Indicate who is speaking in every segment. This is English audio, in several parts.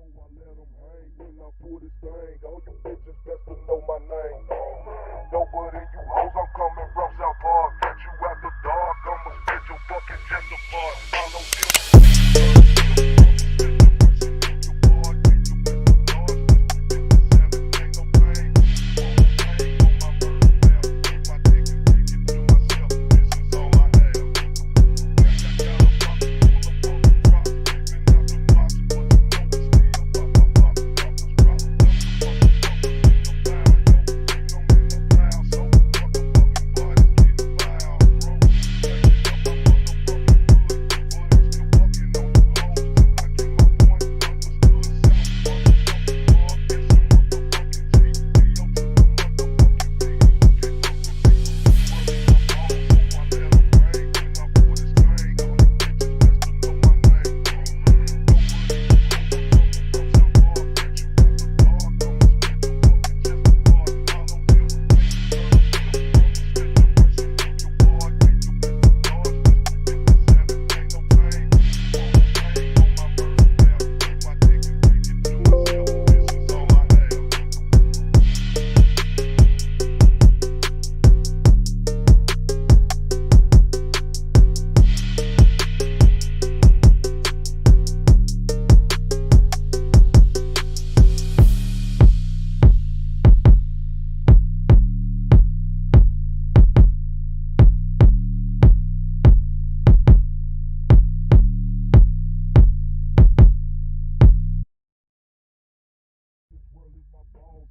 Speaker 1: so I let them hang. When I pull this thing, all you bitches best to know my name. Nobody you hoes, I'm coming from South Park. Catch you after dark, I'ma split your fucking chest apart. Follow you.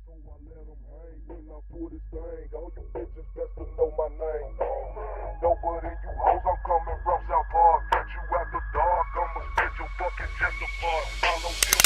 Speaker 1: So I let them hang. When I pull this thing, all you bitches best to know my name. Nobody you hoes, I'm coming from South Park. Catch you after dark, I'ma split your fucking chest apart. Follow you.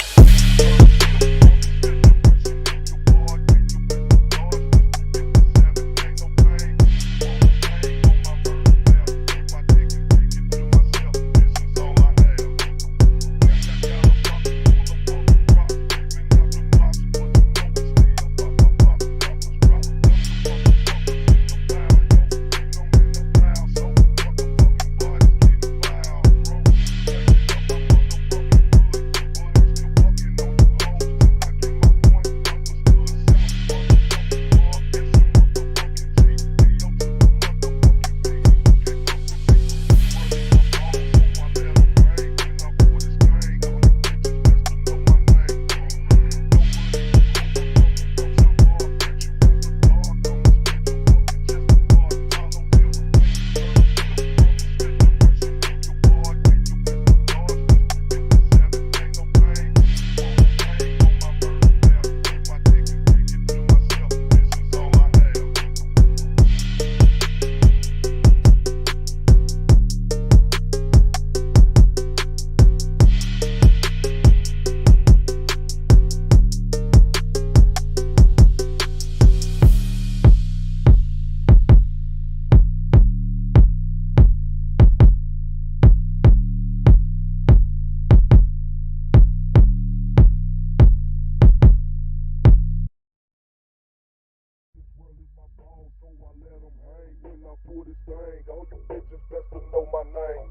Speaker 1: So I let them hang. When I pull this thing, all you bitches best to know my name.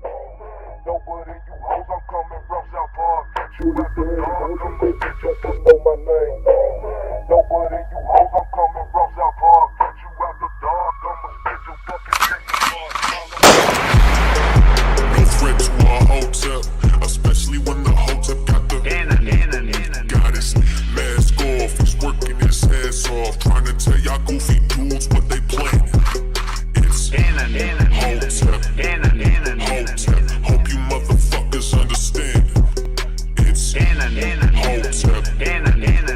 Speaker 1: Nobody you hoes, I'm coming from South Park. Catch you after dark, I'ma split your best to know my name. Nobody you hoes, I'm coming from South Park. Catch you after dark, I'ma split your fucking chest apart.
Speaker 2: No threat to our Hotep, especially when the Hotep got the goddess. Mask off, he's working his ass off, trying to tell y'all goofy dudes what they planning. It's Hotep, Hotep, hope you motherfuckers understand it. It's Hotep,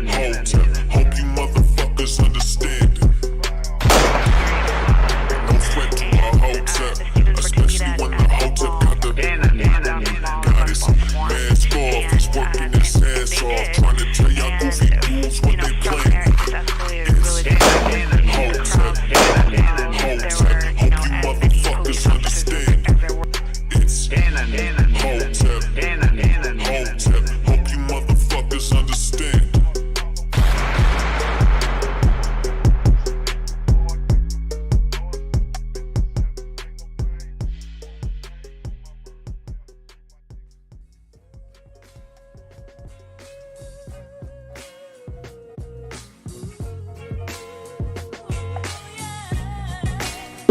Speaker 2: Hotep, hope you motherfuckers understand it. No threat to our Hotep, especially when the Hotep got the goddess. Mask off, he's working his ass off, trying to tell y'all goofy dudes what they planning. It's Hotep, Hotep, hope you motherfuckers understand it. It's Hotep, Hotep, hope you motherfuckers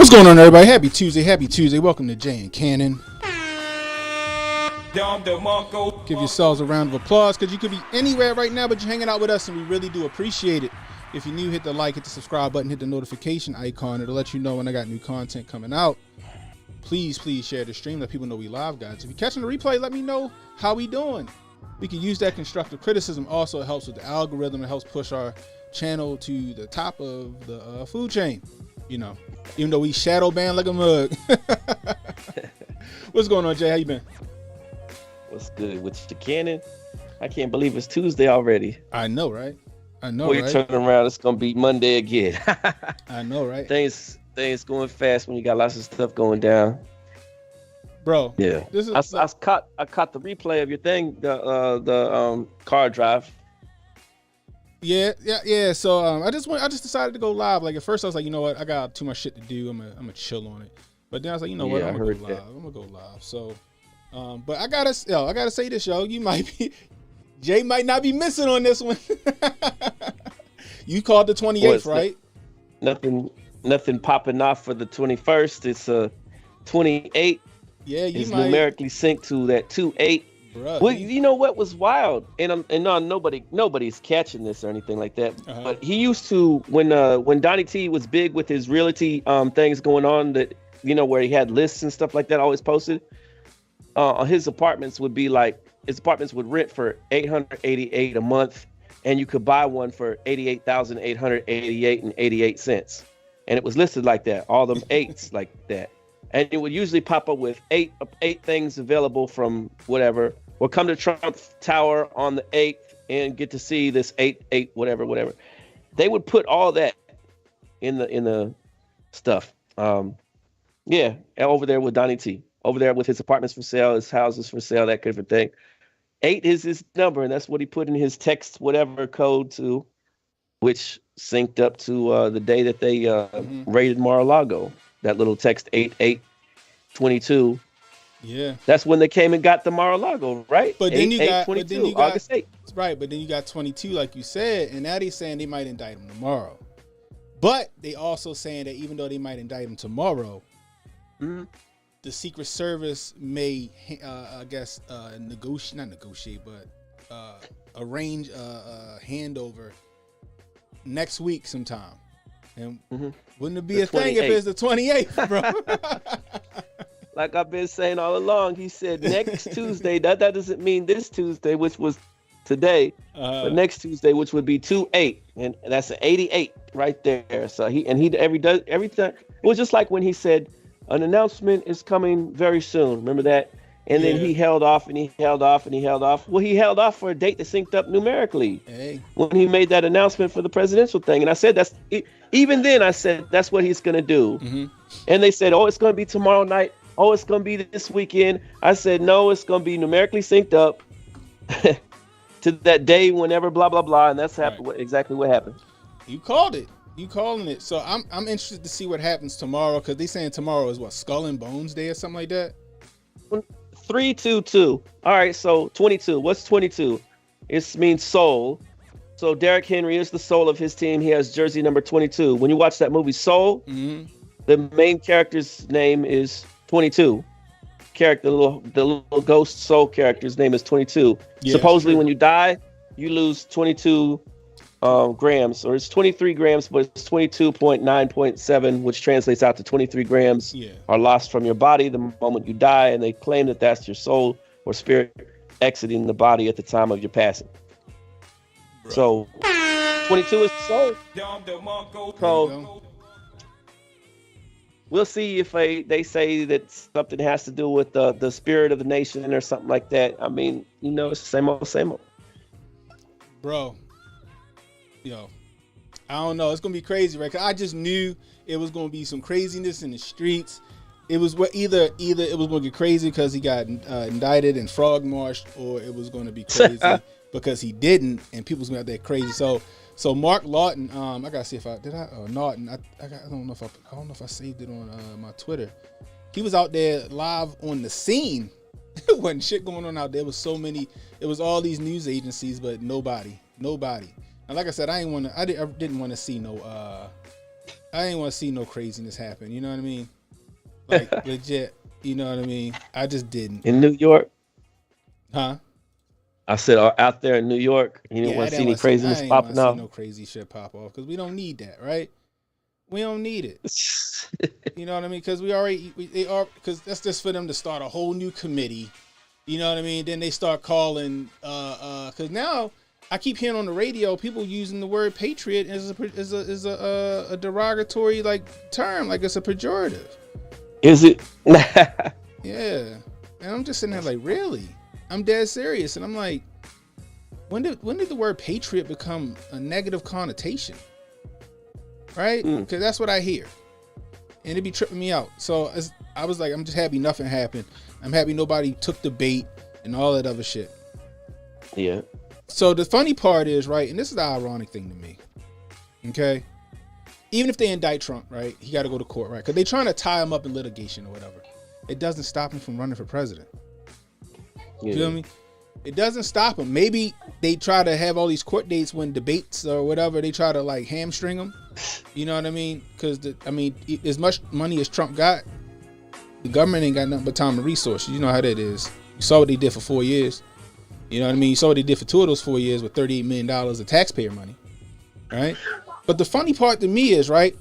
Speaker 3: What's going on, everybody? Happy Tuesday. Happy Tuesday. Welcome to Jay and Cannon. Give yourselves a round of applause because you could be anywhere right now, but you're hanging out with us, and we really do appreciate it. If you're new, hit the like, hit the subscribe button, hit the notification icon. It'll let you know when I got new content coming out. Please share the stream. Let people know we live, guys. If you're catching the replay, let me know how we doing. We can use that constructive criticism. Also, it helps with the algorithm. It helps push our channel to the top of the food chain. You know, even though we shadow banned like a mug. What's going on, Jay? How you been?
Speaker 4: What's good with your Cannon? I can't believe it's Tuesday already.
Speaker 3: I know, right? I know,
Speaker 4: Before
Speaker 3: right?
Speaker 4: you turn around, it's gonna be Monday again.
Speaker 3: I know, right?
Speaker 4: Things going fast when you got lots of stuff going down.
Speaker 3: Bro,
Speaker 4: yeah.
Speaker 3: This is
Speaker 4: I caught the replay of your thing, the car drive.
Speaker 3: Yeah. So I just decided to go live. Like at first I was like, you know what, I got too much shit to do. I'm gonna chill on it. But then I was like, you know what, I'm gonna go live. So, but I gotta say this, yo. Jay might not be missing on this one. You called the 28th, right?
Speaker 4: Nothing popping off for the 21st. It's 28.
Speaker 3: Yeah,
Speaker 4: it's numerically synced to that 28.
Speaker 3: Bruh,
Speaker 4: well, you know what was wild, and no, nobody's catching this or anything like that. Uh-huh. But he used to when Donnie T was big with his realty things going on, that where he had lists and stuff like that always posted. His apartments would rent for $888 a month, and you could buy one for $88,888.88, and it was listed like that, all them eights like that. And it would usually pop up with eight things available from whatever. We'll come to Trump Tower on the 8th and get to see this 8 whatever. They would put all that in the stuff. Yeah, over there with Donnie T. Over there with his apartments for sale, his houses for sale, that kind of thing. 8 is his number, and that's what he put in his text whatever code to, which synced up to the day that they raided Mar-a-Lago. That little text 8822.
Speaker 3: Yeah.
Speaker 4: That's when they came and got the Mar-a-Lago, right?
Speaker 3: But then you got
Speaker 4: August 8th.
Speaker 3: Right, but then you got 22, like you said, and now they're saying they might indict him tomorrow. But they also saying that even though they might indict him tomorrow, the Secret Service may, arrange a handover next week sometime. And wouldn't it be a thing if it's the 28th, bro?
Speaker 4: Like I've been saying all along, he said next Tuesday. That doesn't mean this Tuesday, which was today, but next Tuesday, which would be 2/8, and that's an 88 right there. So he every time. It was just like when he said an announcement is coming very soon. Remember that? And then he held off and he held off and he held off. Well, he held off for a date that synced up numerically when he made that announcement for the presidential thing. And I said even then I said that's what he's gonna do. And they said, oh, it's gonna be tomorrow night. Oh, it's gonna be this weekend. I said no, it's gonna be numerically synced up to that day whenever blah blah blah. And that's exactly what happened.
Speaker 3: You called it. You calling it. So I'm interested to see what happens tomorrow, because they saying tomorrow is what, Skull and Bones Day or something like that.
Speaker 4: 322. All right, so 22. What's 22? It means soul. So Derrick Henry is the soul of his team. He has jersey number 22. When you watch that movie Soul, the main character's name is 22. The little ghost soul character's name is 22. Yeah, supposedly when you die, you lose 22 grams, or it's 23 grams, but it's 22.9.7, which translates out to 23 grams are lost from your body the moment you die, and they claim that that's your soul or spirit exiting the body at the time of your passing. Bro. So 22 is the soul. So we'll see if they say that something has to do with the spirit of the nation or something like that. I mean, it's the same old.
Speaker 3: Bro. Yo, I don't know. It's gonna be crazy, right? 'Cause I just knew it was gonna be some craziness in the streets. It was either it was gonna get crazy because he got indicted and frog marched, or it was gonna be crazy because he didn't, and people's gonna be out there crazy. So Mark Lawton, I gotta see if Norton. I don't know if I saved it on my Twitter. He was out there live on the scene. There wasn't shit going on out there. It was all these news agencies, but nobody. And like I said, I didn't want to see no I didn't want to see no craziness happen. You know what I mean? Like legit. You know what I mean? I just didn't.
Speaker 4: In New York,
Speaker 3: huh?
Speaker 4: I said out there in New York, you didn't want to see any craziness popping off.
Speaker 3: No crazy shit pop off because we don't need that, right? We don't need it. You know what I mean? Because because that's just for them to start a whole new committee. You know what I mean? Then they start calling because now I keep hearing on the radio people using the word patriot as a derogatory like term, like it's a pejorative.
Speaker 4: Is it?
Speaker 3: Yeah, and I'm just sitting there like, really? I'm dead serious, and I'm like, when did the word patriot become a negative connotation? Right? Because that's what I hear, and it'd be tripping me out. So I was like, I'm just happy nothing happened. I'm happy nobody took the bait and all that other shit.
Speaker 4: Yeah.
Speaker 3: So the funny part is, right, and this is the ironic thing to me. Okay, even if they indict Trump, right, he got to go to court, right? Because they're trying to tie him up in litigation or whatever. It doesn't stop him from running for president. You feel me? It doesn't stop him. Maybe they try to have all these court dates when debates or whatever. They try to like hamstring him. You know what I mean? Because as much money as Trump got, the government ain't got nothing but time and resources. You know how that is. You saw what they did for 4 years. You know what I mean? You saw what they did for 2 of those 4 years with $38 million of taxpayer money. Right? But the funny part to me is, right,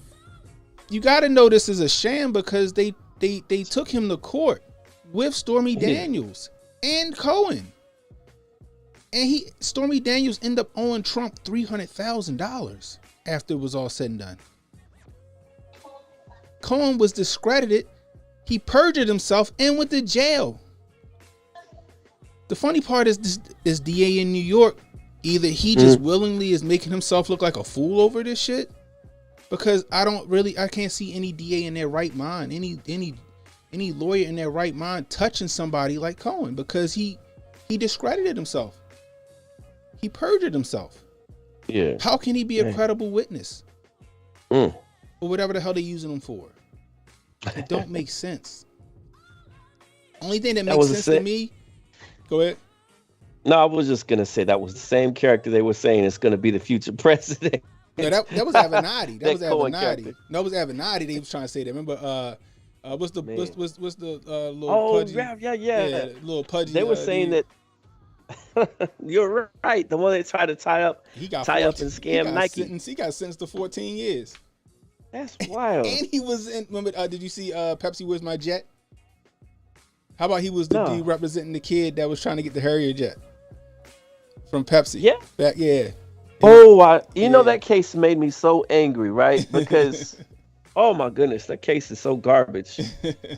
Speaker 3: you got to know this is a sham because they took him to court with Stormy Daniels and Cohen. And Stormy Daniels ended up owing Trump $300,000 after it was all said and done. Cohen was discredited. He perjured himself and went to jail. The funny part is this DA in New York, either he just willingly is making himself look like a fool over this shit, because I can't see any DA in their right mind, any lawyer in their right mind touching somebody like Cohen, because he discredited himself. He perjured himself.
Speaker 4: Yeah.
Speaker 3: How can he be a credible witness? Or whatever the hell they're using him for. It don't make sense. Only thing that makes sense to me. Go ahead.
Speaker 4: No, I was just gonna say that was the same character they were saying it's gonna be the future president.
Speaker 3: No, that was Avenatti. That was Avenatti. No, it was Avenatti. They was trying to say that. Remember, what's the little pudgy? Yeah, little pudgy.
Speaker 4: They were saying that. You're right. The one they tried to tie up and scam Nike.
Speaker 3: He got sentenced to 14 years.
Speaker 4: That's wild.
Speaker 3: And he was in. Remember? Did you see Pepsi Where's My Jet? How about he was the dude representing the kid that was trying to get the Harrier jet from Pepsi? Yeah. Yeah.
Speaker 4: Oh, you know, that case made me so angry, right? Because, oh my goodness, that case is so garbage.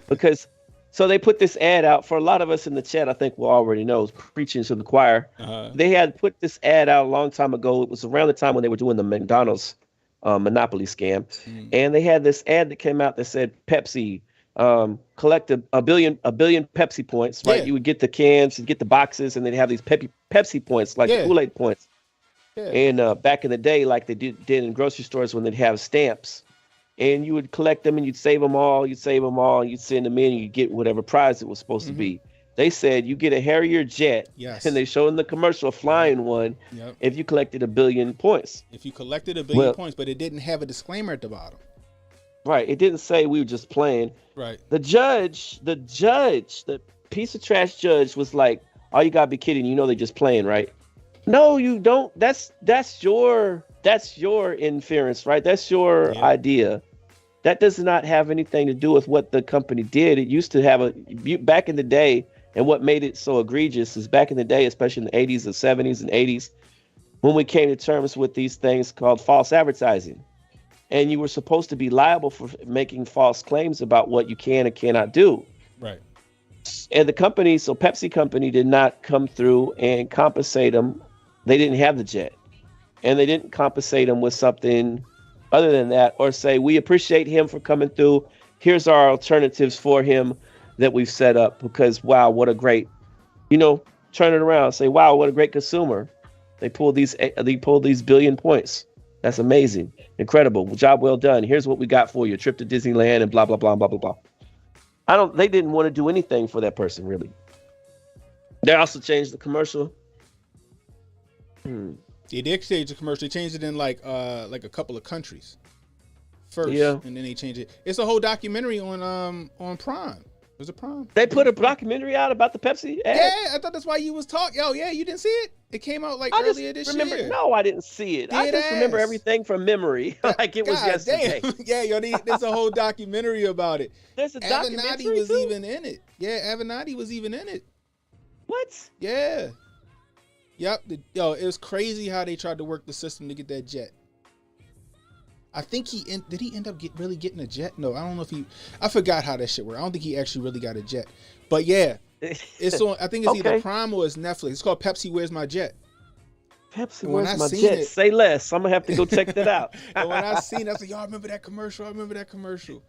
Speaker 4: Because, so they put this ad out for a lot of us in the chat. I think we already know, preaching to the choir. They had put this ad out a long time ago. It was around the time when they were doing the McDonald's Monopoly scam, and they had this ad that came out that said Pepsi. Collect a billion Pepsi points, right? Yeah. You would get the cans, you get the boxes, and they'd have these Pepsi points, like Kool-Aid points. Yeah. And back in the day, like they did in grocery stores when they'd have stamps, and you would collect them and you'd save them all, you'd send them in, and you'd get whatever prize it was supposed to be. They said you get a Harrier jet, and they showed in the commercial flying one if you collected 1 billion points.
Speaker 3: If you collected 1 billion points, but it didn't have a disclaimer at the bottom.
Speaker 4: Right. It didn't say we were just playing.
Speaker 3: Right.
Speaker 4: The judge, the piece of trash judge was like, oh, you gotta be kidding. You know they're just playing, right? No, you don't. That's your inference, right? That's your idea. That does not have anything to do with what the company did. It used to have back in the day, and what made it so egregious is back in the day, especially in the 80s and 70s and 80s, when we came to terms with these things called false advertising. And you were supposed to be liable for making false claims about what you can and cannot do.
Speaker 3: Right.
Speaker 4: And the company, so Pepsi company, did not come through and compensate them. They didn't have the jet. And they didn't compensate them with something other than that, or say, we appreciate him for coming through. Here's our alternatives for him that we've set up, because, wow, what a great, turn it around, say, wow, what a great consumer. They pulled these billion points. That's amazing. Incredible. Job well done. Here's what we got for you. A trip to Disneyland and blah, blah, blah, blah, blah, blah. They didn't want to do anything for that person, really. They also changed the commercial.
Speaker 3: They did change the commercial. They changed it in like a couple of countries first,
Speaker 4: Yeah.
Speaker 3: and then they changed it. It's a whole documentary on Prime. Was it Prime?
Speaker 4: They put a documentary out about the Pepsi ad?
Speaker 3: Yeah, I thought that's why you was talking. Oh yeah, you didn't see it? It came out like earlier this year.
Speaker 4: No, I didn't see it. I just remember everything from memory, like it was yesterday.
Speaker 3: Damn. Yeah, yo, there's a whole documentary about it.
Speaker 4: There's a documentary
Speaker 3: Avenatti was
Speaker 4: too?
Speaker 3: even in it. Yeah, Avenatti was even in it.
Speaker 4: What?
Speaker 3: Yeah. Yep. Yo, it was crazy how they tried to work the system to get that jet. I think did he end up really getting a jet? No, I don't know if I forgot how that shit worked. I don't think he actually really got a jet. But yeah, it's on. I think it's either Prime or it's Netflix. It's called Pepsi Where's My Jet.
Speaker 4: Pepsi Where's My Jet? Say less. I'm gonna have to go check that out.
Speaker 3: And when I seen it, I was like, y'all remember that commercial? I remember that commercial.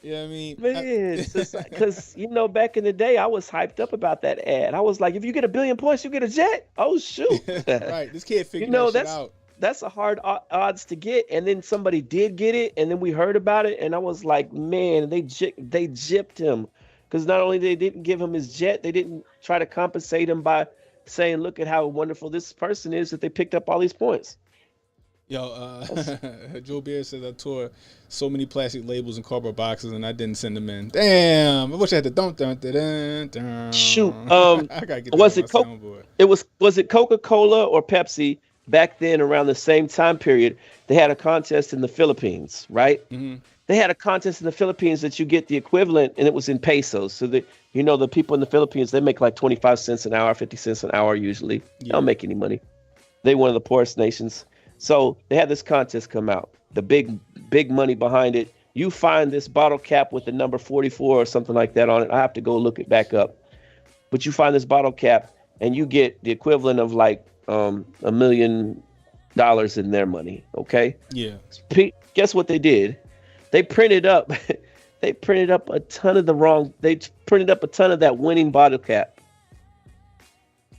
Speaker 3: You know what I mean?
Speaker 4: Man, because back in the day, I was hyped up about that ad. I was like, if you get 1 billion points, you get a jet. Oh shoot!
Speaker 3: Right, this kid figured that shit out.
Speaker 4: That's a hard odds to get, and then somebody did get it, and then we heard about it, and I was like, man, they gypped him, because not only they didn't give him his jet, they didn't try to compensate him by saying, look at how wonderful this person is that they picked up all these points.
Speaker 3: Yo, Joe Beard says I tore so many plastic labels and cardboard boxes and I didn't send them in. Damn, I wish I had the dun.
Speaker 4: Shoot,
Speaker 3: I gotta get was
Speaker 4: it Coca-Cola or Pepsi? Back then, around the same time period, they had a contest in the Philippines, right? Mm-hmm. They had a contest in the Philippines that you get the equivalent, and it was in pesos. So the people in the Philippines, they make like 25 cents an hour, 50 cents an hour usually. Yeah. They don't make any money. They're one of the poorest nations. So they had this contest come out. The big money behind it. You find this bottle cap with the number 44 or something like that on it. I have to go look it back up. But you find this bottle cap, and you get the equivalent of like $1 million in their money. Okay.
Speaker 3: Yeah.
Speaker 4: Guess what they did? They printed up a ton of that winning bottle cap.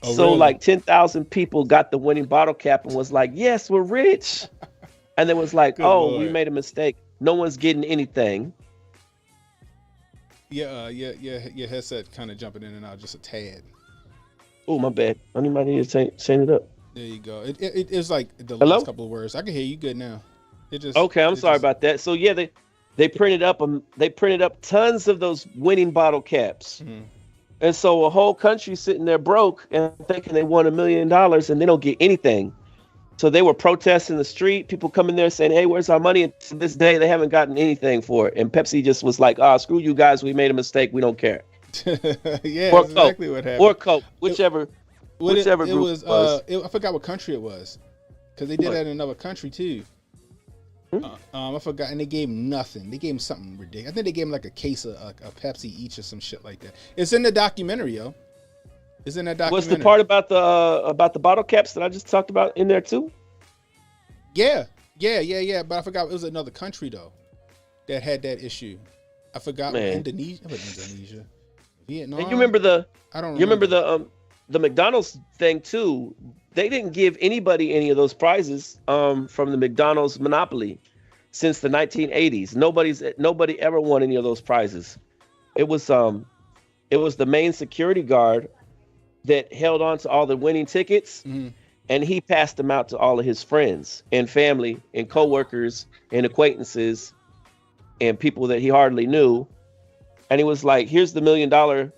Speaker 3: Oh,
Speaker 4: so
Speaker 3: really?
Speaker 4: like 10,000 people got the winning bottle cap and was like, yes, we're rich. And then was like,
Speaker 3: Lord.
Speaker 4: We made a mistake. No one's getting anything.
Speaker 3: Yeah, your headset kind of jumping in and out just a tad.
Speaker 4: Oh, my bad. I might need to change it up.
Speaker 3: There you go. It's like the
Speaker 4: Hello?
Speaker 3: last couple of words. I can hear you good now.
Speaker 4: I'm sorry about that. So yeah, they printed up tons of those winning bottle caps. Mm-hmm. And so a whole country sitting there broke and thinking they won $1 million and they don't get anything. So they were protesting the street, people coming there saying, hey, where's our money? And to this day, they haven't gotten anything for it. And Pepsi just was like, screw you guys. We made a mistake. We don't care.
Speaker 3: Yeah,
Speaker 4: or
Speaker 3: that's exactly what happened.
Speaker 4: Or Coke, whichever group
Speaker 3: it was. I forgot what country it was, because they did that in another country too. I forgot, and they gave him nothing. They gave him something ridiculous. I think they gave him like a case of Pepsi each or some shit like that. It's in the documentary, yo. It's in that documentary.
Speaker 4: Was the part about the bottle caps that I just talked about in there too?
Speaker 3: Yeah. But I forgot it was another country though that had that issue. I forgot. Indonesia. Vietnam.
Speaker 4: And you remember the
Speaker 3: the
Speaker 4: McDonald's thing too. They didn't give anybody any of those prizes from the McDonald's monopoly since the 1980s. Nobody ever won any of those prizes. It was the main security guard that held on to all the winning tickets, mm-hmm. and he passed them out to all of his friends and family and coworkers and acquaintances and people that he hardly knew. And he was like, here's the $1 million,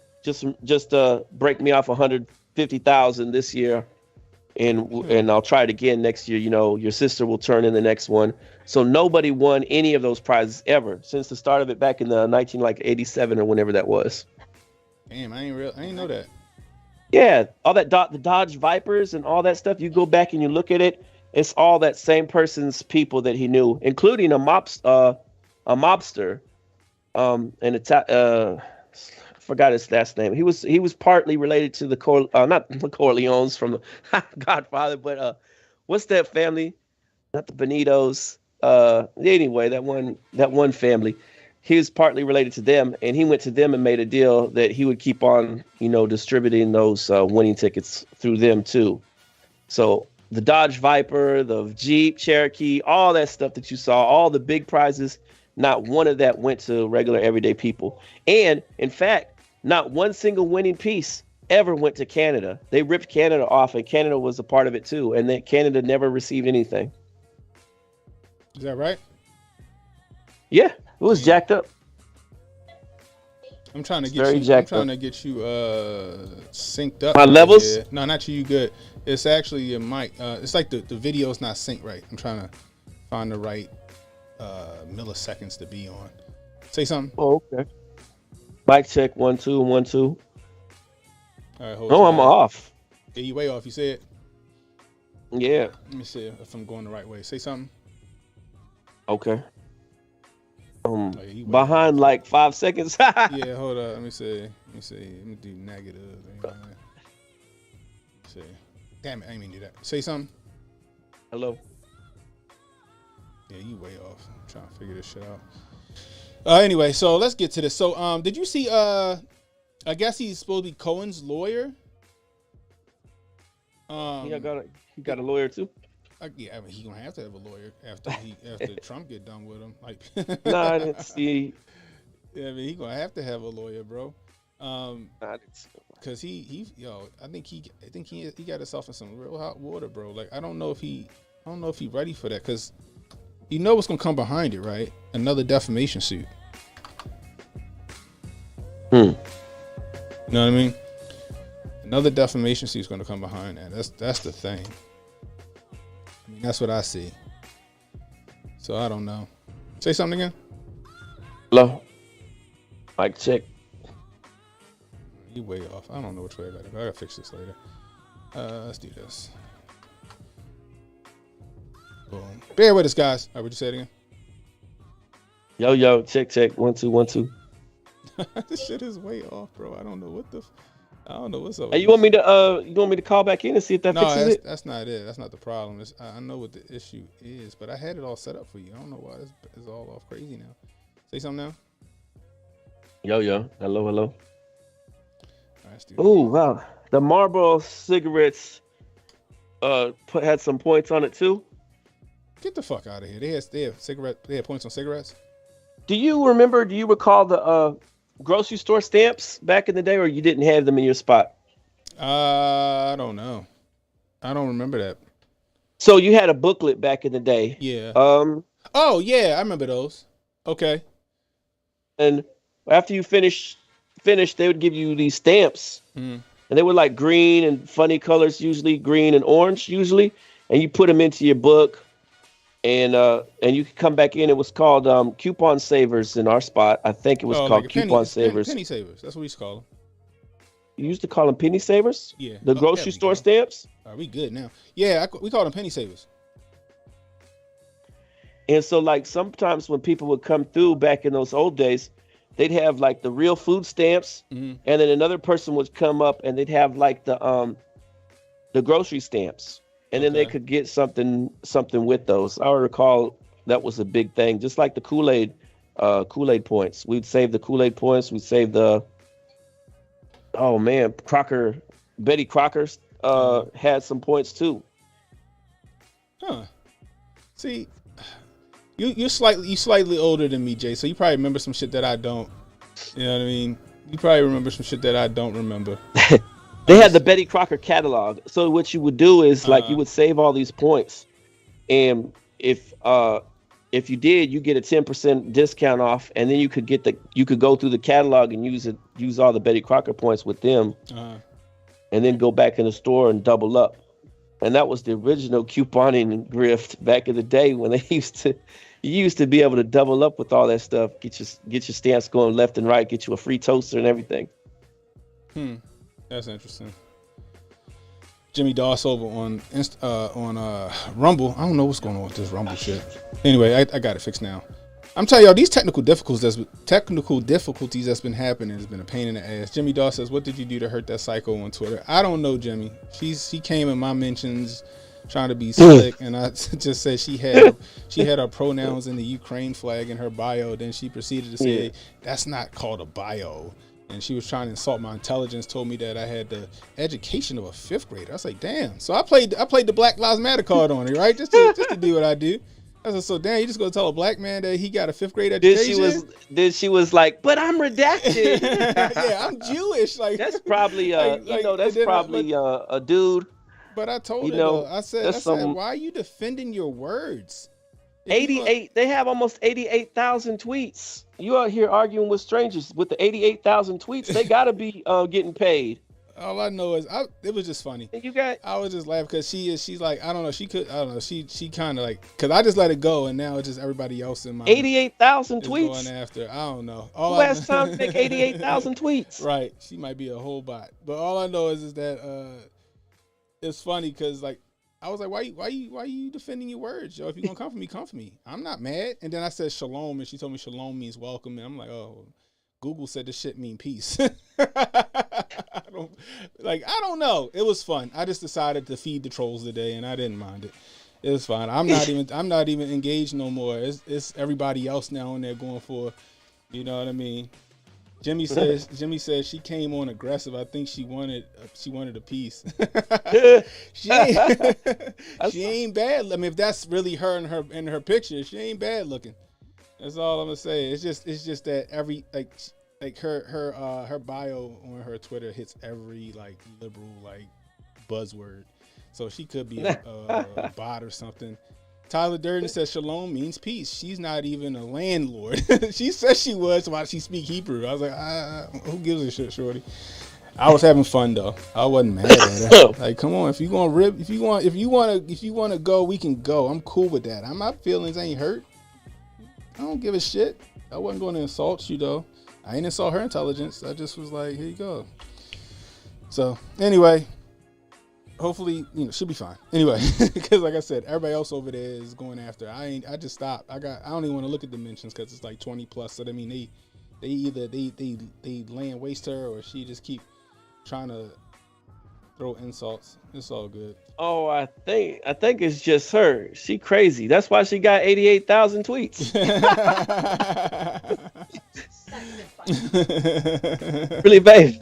Speaker 4: just break me off 150,000 this year. And I'll try it again next year. Your sister will turn in the next one. So nobody won any of those prizes ever since the start of it back in the 1987 or whenever that was.
Speaker 3: Damn, I ain't know that.
Speaker 4: Yeah, all that the Dodge Vipers and all that stuff. You go back and you look at it. It's all that same person's people that he knew, including a mobster. Forgot his last name. He was partly related to not the Corleones from the Godfather, but what's that family? Not the Benitos. Anyway, that one family. He was partly related to them, and he went to them and made a deal that he would keep on, distributing those winning tickets through them too. So the Dodge Viper, the Jeep Cherokee, all that stuff that you saw, all the big prizes, not one of that went to regular everyday people. And in fact, not one single winning piece ever went to Canada. They ripped Canada off, and Canada was a part of it too. And that Canada never received anything.
Speaker 3: Is that right?
Speaker 4: Yeah, it was jacked up.
Speaker 3: I'm trying to get
Speaker 4: Very
Speaker 3: you. I'm
Speaker 4: jacked
Speaker 3: trying
Speaker 4: up.
Speaker 3: to get you synced up.
Speaker 4: My
Speaker 3: right
Speaker 4: levels?
Speaker 3: here. No, not you. You good. It's actually your mic. It's like the video's not synced right. I'm trying to find the right milliseconds to be on. Say something.
Speaker 4: Oh, okay. Mic check 1 2 1 2.
Speaker 3: All right, hold
Speaker 4: Oh,
Speaker 3: on.
Speaker 4: I'm off.
Speaker 3: Yeah, you way off. You said.
Speaker 4: Yeah.
Speaker 3: Let me see if I'm going the right way. Say something.
Speaker 4: Okay.
Speaker 3: Oh, yeah, you way
Speaker 4: Behind
Speaker 3: off.
Speaker 4: like 5 seconds.
Speaker 3: Yeah, hold up. Let me see. Let me do negative. Let's see. Damn it, I didn't mean to do that. Say something.
Speaker 4: Hello.
Speaker 3: Yeah, you way off. I'm trying to figure this shit out. Anyway, so let's get to this. So, did you see? I guess he's supposed to be Cohen's lawyer.
Speaker 4: He got a lawyer too.
Speaker 3: Yeah, I mean, he gonna have to have a lawyer after Trump get done with him. Like,
Speaker 4: No, I didn't see.
Speaker 3: Yeah, I mean, he gonna have to have a lawyer, bro.
Speaker 4: I didn't see.
Speaker 3: Cause I think he got himself in some real hot water, bro. Like, I don't know if he ready for that. Cause you know what's gonna come behind it, right? Another defamation suit. You know what I mean? Another defamation suit is gonna come behind that. That's the thing. I mean, that's what I see. So I don't know. Say something again.
Speaker 4: Hello. Mic check.
Speaker 3: You way off. I don't know which way I gotta go. I gotta fix this later. Let's do this. Boom. Bear with us, guys. All right, would you say it again?
Speaker 4: Yo, check 1 2 1 2.
Speaker 3: This shit is way off, bro. I don't know what's up.
Speaker 4: Hey, you want me to call back in and see if that fixes it?
Speaker 3: That's not it. That's not the problem. I know what the issue is, but I had it all set up for you. I don't know why this is all off crazy now. Say something now.
Speaker 4: Yo. Hello.
Speaker 3: All right,
Speaker 4: Oh wow, the Marlboro cigarettes had some points on it too.
Speaker 3: Get the fuck out of here. They had points on cigarettes.
Speaker 4: Do you recall the grocery store stamps back in the day, or you didn't have them in your spot?
Speaker 3: I don't know. I don't remember that.
Speaker 4: So you had a booklet back in the day.
Speaker 3: Yeah. Oh yeah, I remember those. Okay.
Speaker 4: And after you finished, they would give you these stamps, and they were like green and funny colors, usually green and orange, and you put them into your book. And you could come back in. It was called coupon savers in our spot. I think it was called
Speaker 3: like
Speaker 4: coupon savers.
Speaker 3: Penny savers. That's what we used to call them.
Speaker 4: You used to call them penny savers?
Speaker 3: Yeah.
Speaker 4: The grocery store stamps?
Speaker 3: Are we good now? Yeah, we call them penny savers.
Speaker 4: And so, like, sometimes when people would come through back in those old days, they'd have like the real food stamps, and then another person would come up and they'd have like the grocery stamps. And then they could get something with those. I recall that was a big thing, just like the Kool-Aid points. We'd save the Kool-Aid points. We'd save Betty Crocker's had some points too.
Speaker 3: Huh. See, you're slightly older than me, Jay, so you probably remember some shit that I don't. You know what I mean? You probably remember some shit that I don't remember.
Speaker 4: They had the Betty Crocker catalog. So what you would do is like you would save all these points, and if you did, you get a 10% discount off, and then you could go through the catalog and use all the Betty Crocker points with them, and then go back in the store and double up. And that was the original couponing grift back in the day when you used to be able to double up with all that stuff, get your stamps going left and right, get you a free toaster and everything.
Speaker 3: That's interesting. Jimmy Doss over on Rumble. I don't know what's going on with this Rumble shit. Anyway, I got it fixed now. I'm telling y'all, these technical difficulties that's been happening has been a pain in the ass. Jimmy Doss says, "What did you do to hurt that psycho on Twitter?" I don't know, Jimmy. She came in my mentions trying to be slick, and I just said she had her pronouns in the Ukraine flag in her bio. Then she proceeded to say that's not called a bio. And she was trying to insult my intelligence, told me that I had the education of a 5th grader. I was like, damn. So I played the Black Lives Matter card on it, right? Just to do what I do. I said, so damn, you just gonna tell a black man that he got a 5th grade education?
Speaker 4: Then she was like, but I'm redacted.
Speaker 3: Yeah, I'm Jewish. Like
Speaker 4: that's probably a dude.
Speaker 3: But I told her, I said, why are you defending your words?
Speaker 4: 88. They have almost 88,000 tweets. You out here arguing with strangers with the 88,000 tweets. They gotta be getting paid.
Speaker 3: All I know is it was just funny.
Speaker 4: And you got.
Speaker 3: I was just laughing because she's like, I don't know. She kind of like, because I just let it go, and now it's just everybody else in my
Speaker 4: 88,000 tweets
Speaker 3: going after. I don't know.
Speaker 4: Who has time to make 88,000 tweets?
Speaker 3: Right. She might be a whole bot. But all I know is that it's funny because like I was like, why you defending your words, yo? If you're gonna come for me, come for me. I'm not mad. And then I said shalom, and she told me shalom means welcome, and I'm like, oh, Google said this shit mean peace. I don't know. It was fun. I just decided to feed the trolls today, and I didn't mind it. It was fine. I'm not even engaged no more. It's everybody else now, and they're going for, you know what I mean. Jimmy says she came on aggressive. I think she wanted a piece. she ain't bad. I mean, if that's really her in her picture, she ain't bad looking. That's all I'm gonna say. It's just that every like her bio on her Twitter hits every like liberal like buzzword, so she could be a bot or something. Tyler Durden says shalom means peace. She's not even a landlord. She says she was. Why she speak Hebrew? I was like, who gives a shit, shorty? I was having fun though. I wasn't mad at her. Like, come on, if you want to go, we can go. I'm cool with that. My feelings ain't hurt. I don't give a shit. I wasn't going to insult you though. I ain't insult her intelligence. I just was like, here you go. So anyway, hopefully, she'll be fine. Anyway, because like I said, everybody else over there is going after. I just stopped. I don't even want to look at the mentions because it's like 20 plus. So I mean, they either land waste her or she just keep trying to throw insults. It's all good.
Speaker 4: Oh, I think it's just her. She crazy. That's why she got 88,000 tweets. Really, babe.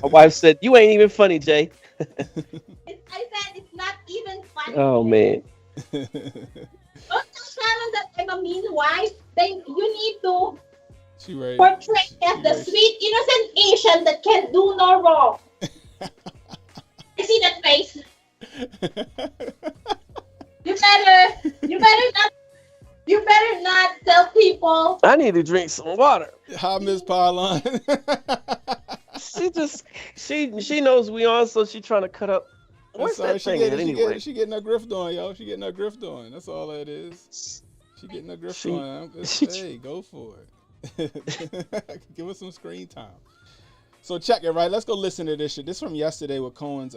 Speaker 4: My wife said, "You ain't even funny, Jay."
Speaker 5: I said it's not even funny.
Speaker 4: Oh man.
Speaker 5: Don't tell Shannon that I'm a mean wife. You need to portray as the sweet, innocent Asian that can do no wrong. I see that face. You better not tell people.
Speaker 4: I need to drink some water.
Speaker 3: Hi, Miss Parlon.
Speaker 4: She knows we on, so she trying to cut up. What's that thing anyway?
Speaker 3: She getting her grift on, yo. She getting her grift on. That's all that is. She getting her grift on. Hey, go for it. Give us some screen time. So check it, right? Let's go listen to this shit. This from yesterday with Cohen's.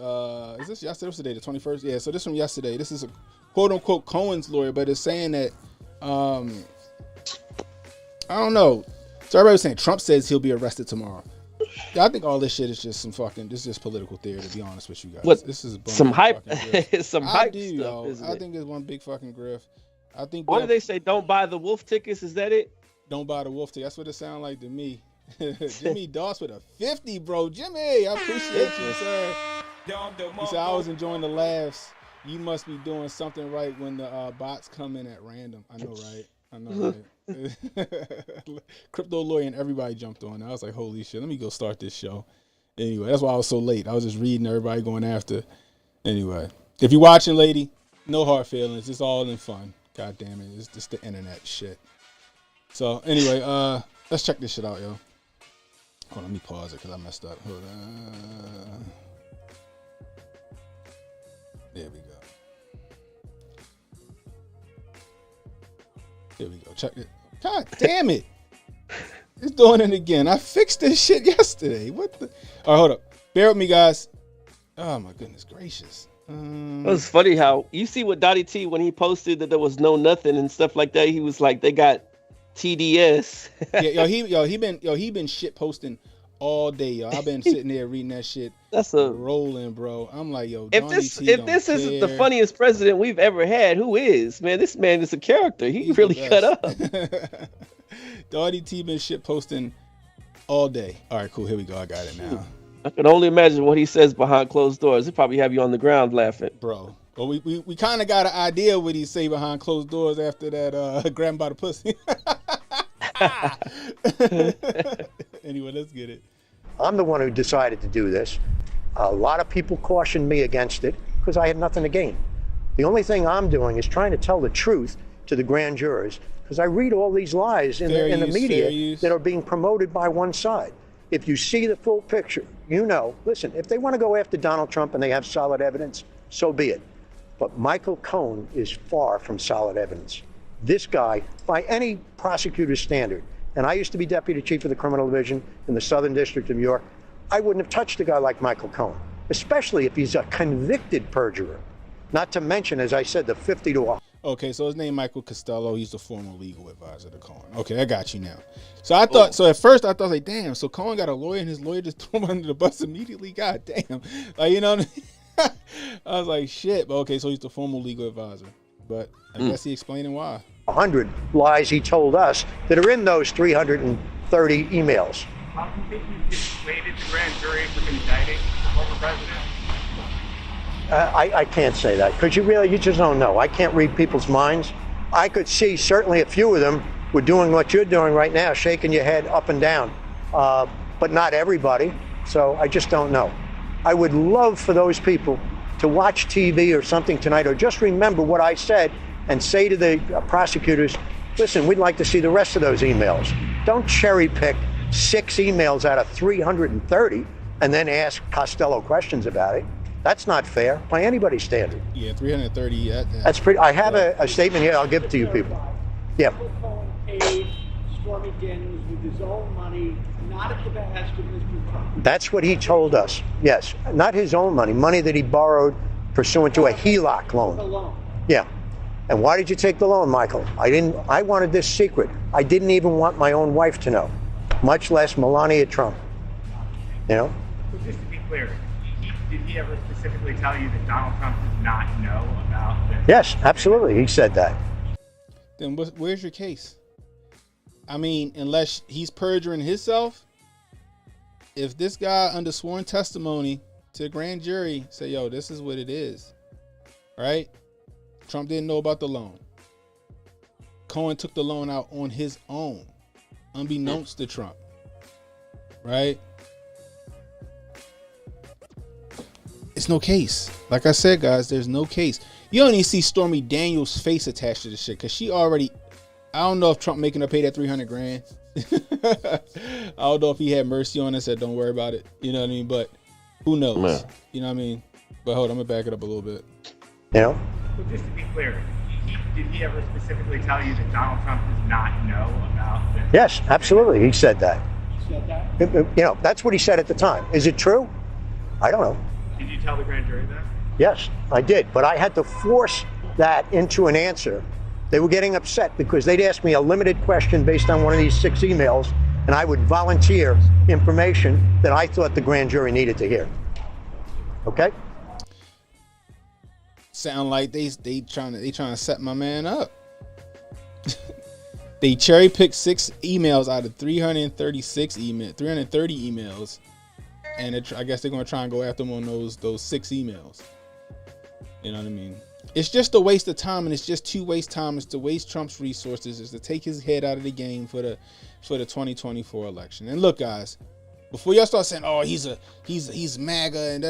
Speaker 3: Is this yesterday? What's the day? The 21st? Yeah. So this from yesterday. This is a quote unquote Cohen's lawyer, but it's saying that I don't know. So everybody was saying Trump says he'll be arrested tomorrow. Yeah, I think all this shit is just this is just political theory, to be honest with you guys. This is
Speaker 4: some hype. Some hype stuff,
Speaker 3: yo.
Speaker 4: isn't
Speaker 3: I
Speaker 4: it?
Speaker 3: think it's one big fucking grift. I think.
Speaker 4: Why do they say don't buy the wolf tickets? Is that it?
Speaker 3: Don't buy the wolf ticket. That's what it sounds like to me. Jimmy Doss with a 50, bro. Jimmy, I appreciate you, sir. He said, I was enjoying the laughs. You must be doing something right when the bots come in at random. I know, right? I know, right? Crypto lawyer and everybody jumped on. I was like, holy shit, let me go start this show. Anyway, that's why I was so late. I was just reading everybody going after. Anyway, if you're watching, lady, no hard feelings. It's all in fun. God damn it. It's just the internet shit. So, anyway, let's check this shit out, yo. Hold on, let me pause it because I messed up. Hold on. There we go. There we go. Check it. God damn it. It's doing it again. I fixed this shit yesterday. What the? All right, hold up. Bear with me, guys. Oh, my goodness gracious.
Speaker 4: It was funny how you see what Dottie T, when he posted that there was no nothing and stuff like that, he was like, they got TDS.
Speaker 3: Yeah, he been shit posting all day, yo. I've been sitting there reading that shit.
Speaker 4: That's a
Speaker 3: rolling, bro. I'm like, yo.
Speaker 4: If this isn't the funniest president we've ever had, who is? Man, this man is a character. He's really cut up.
Speaker 3: Dottie T been shit posting all day. All right, cool. Here we go. I got it now.
Speaker 4: I can only imagine what he says behind closed doors. He probably have you on the ground laughing,
Speaker 3: bro. Well, we kind of got an idea what he say behind closed doors after that grab by the pussy. Anyway, let's get it.
Speaker 6: I'm the one who decided to do this. A lot of people cautioned me against it because I had nothing to gain. The only thing I'm doing is trying to tell the truth to the grand jurors, because I read all these lies in the media that are being promoted by one side. If you see the full picture, you know, listen, if they want to go after Donald Trump and they have solid evidence, so be it. But Michael Cohen is far from solid evidence. This guy, by any prosecutor's standard, and I used to be deputy chief of the criminal division in the Southern District of New York, I wouldn't have touched a guy like Michael Cohen, especially if he's a convicted perjurer. Not to mention, as I said, the 50 to 100.
Speaker 3: Okay, so his name Michael Costello. He's the former legal advisor to Cohen. Okay, I got you now. So I thought, so at first I thought, like, damn, so Cohen got a lawyer and his lawyer just threw him under the bus immediately? God damn. Like, you know what I mean? I was like, shit. But okay, so he's the former legal advisor. But I guess he explaining why.
Speaker 6: 100 lies he told us that are in those 330 emails.
Speaker 7: How do you think you dissuaded the grand jury from indicting the former president?
Speaker 6: I can't say that, because you just don't know. I can't read people's minds. I could see certainly a few of them were doing what you're doing right now, shaking your head up and down, but not everybody. So I just don't know. I would love for those people to watch TV or something tonight, or just remember what I said and say to the prosecutors, listen, we'd like to see the rest of those emails. Don't cherry pick 6 emails out of 330 and then ask Costello questions about it. That's not fair by anybody's standard.
Speaker 3: Yeah, 330.
Speaker 6: That's pretty. I have a statement here. I'll give it to you people. Yeah.
Speaker 8: Paid Stormy Daniels with his own money, not at the behest of Mr. Trump.
Speaker 6: That's what he told us. Yes, not his own money, money that he borrowed pursuant to a HELOC loan.
Speaker 8: The loan.
Speaker 6: Yeah. And why did you take the loan, Michael? I wanted this secret. I didn't even want my own wife to know, much less Melania Trump. You know?
Speaker 7: But just to be clear, did he ever specifically tell you that Donald Trump does not know about this?
Speaker 6: Yes, absolutely. He said that.
Speaker 3: Then where's your case? I mean, unless he's perjuring himself, if this guy under sworn testimony to the grand jury say, yo, this is what it is, right? Trump didn't know about the loan. Cohen took the loan out on his own, unbeknownst to Trump, right? It's no case. Like I said, guys, there's no case. You don't even see Stormy Daniels' face attached to this shit, because she already, I don't know if Trump making her pay that $300 grand. I don't know if he had mercy on us, said don't worry about it. You know what I mean? But who knows? Man. You know what I mean? But hold on, I'm gonna back it up a little bit.
Speaker 6: Yeah.
Speaker 7: But just to be clear, did he ever specifically tell you that Donald Trump does not know about this?
Speaker 6: Yes, absolutely. He said that.
Speaker 8: He said that?
Speaker 6: You know, that's what he said at the time. Is it true? I don't know.
Speaker 7: Did you tell the grand jury that?
Speaker 6: Yes, I did. But I had to force that into an answer. They were getting upset because they'd ask me a limited question based on one of these 6 emails, and I would volunteer information that I thought the grand jury needed to hear. Okay?
Speaker 3: Sound like they trying to set my man up. They cherry picked 6 emails out of 330 emails, and I guess they're gonna try and go after him on those 6 emails. You know what I mean? It's just a waste of time, and it's just to waste time. It's to waste Trump's resources. It's to take his head out of the game for the 2024 election. And look, guys, before y'all start saying, "Oh, he's MAGA," and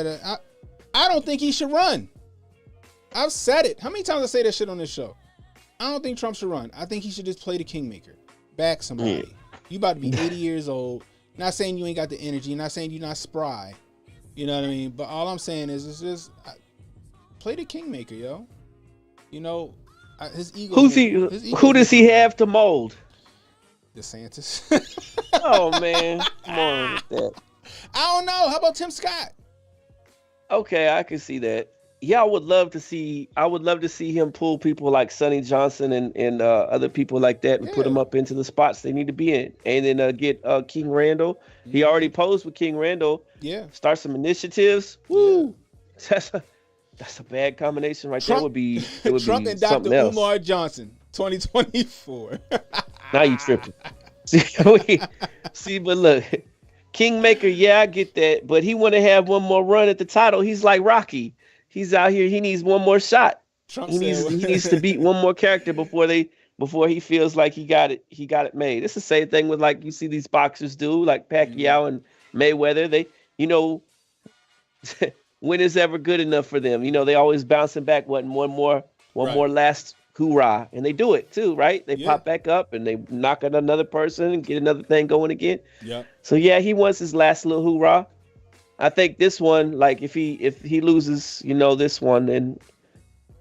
Speaker 3: I don't think he should run. I've said it. How many times I say that shit on this show? I don't think Trump should run. I think he should just play the kingmaker. Back somebody. You about to be 80 years old. Not saying you ain't got the energy. Not saying you're not spry. You know what I mean? But all I'm saying is, it's just play the kingmaker, yo. You know, his ego.
Speaker 4: Who does he have to mold?
Speaker 3: DeSantis.
Speaker 4: Oh man, come on with that.
Speaker 3: I don't know. How about Tim Scott?
Speaker 4: Okay, I can see that. Yeah, I would love to see him pull people like Sonny Johnson and other people like that and put them up into the spots they need to be in, and then get King Randall. Mm-hmm. He already posed with King Randall. Yeah, start some initiatives. Woo, that's a bad combination right there. It would be
Speaker 3: Trump and Dr. Umar Johnson, 2024.
Speaker 4: Now you tripping. See, but look, Kingmaker. Yeah, I get that, but he want to have one more run at the title. He's like Rocky. He's out here. He needs one more shot. He needs to beat one more character before he feels like he got it made. It's the same thing with, like, you see these boxers do, like Pacquiao and Mayweather. They, when is ever good enough for them? You know, they always bouncing back. One more last hoorah, and they do it too, right? They pop back up and they knock out another person and get another thing going again.
Speaker 3: Yeah.
Speaker 4: So yeah, he wants his last little hoorah. I think this one, like if he loses, you know, this one, then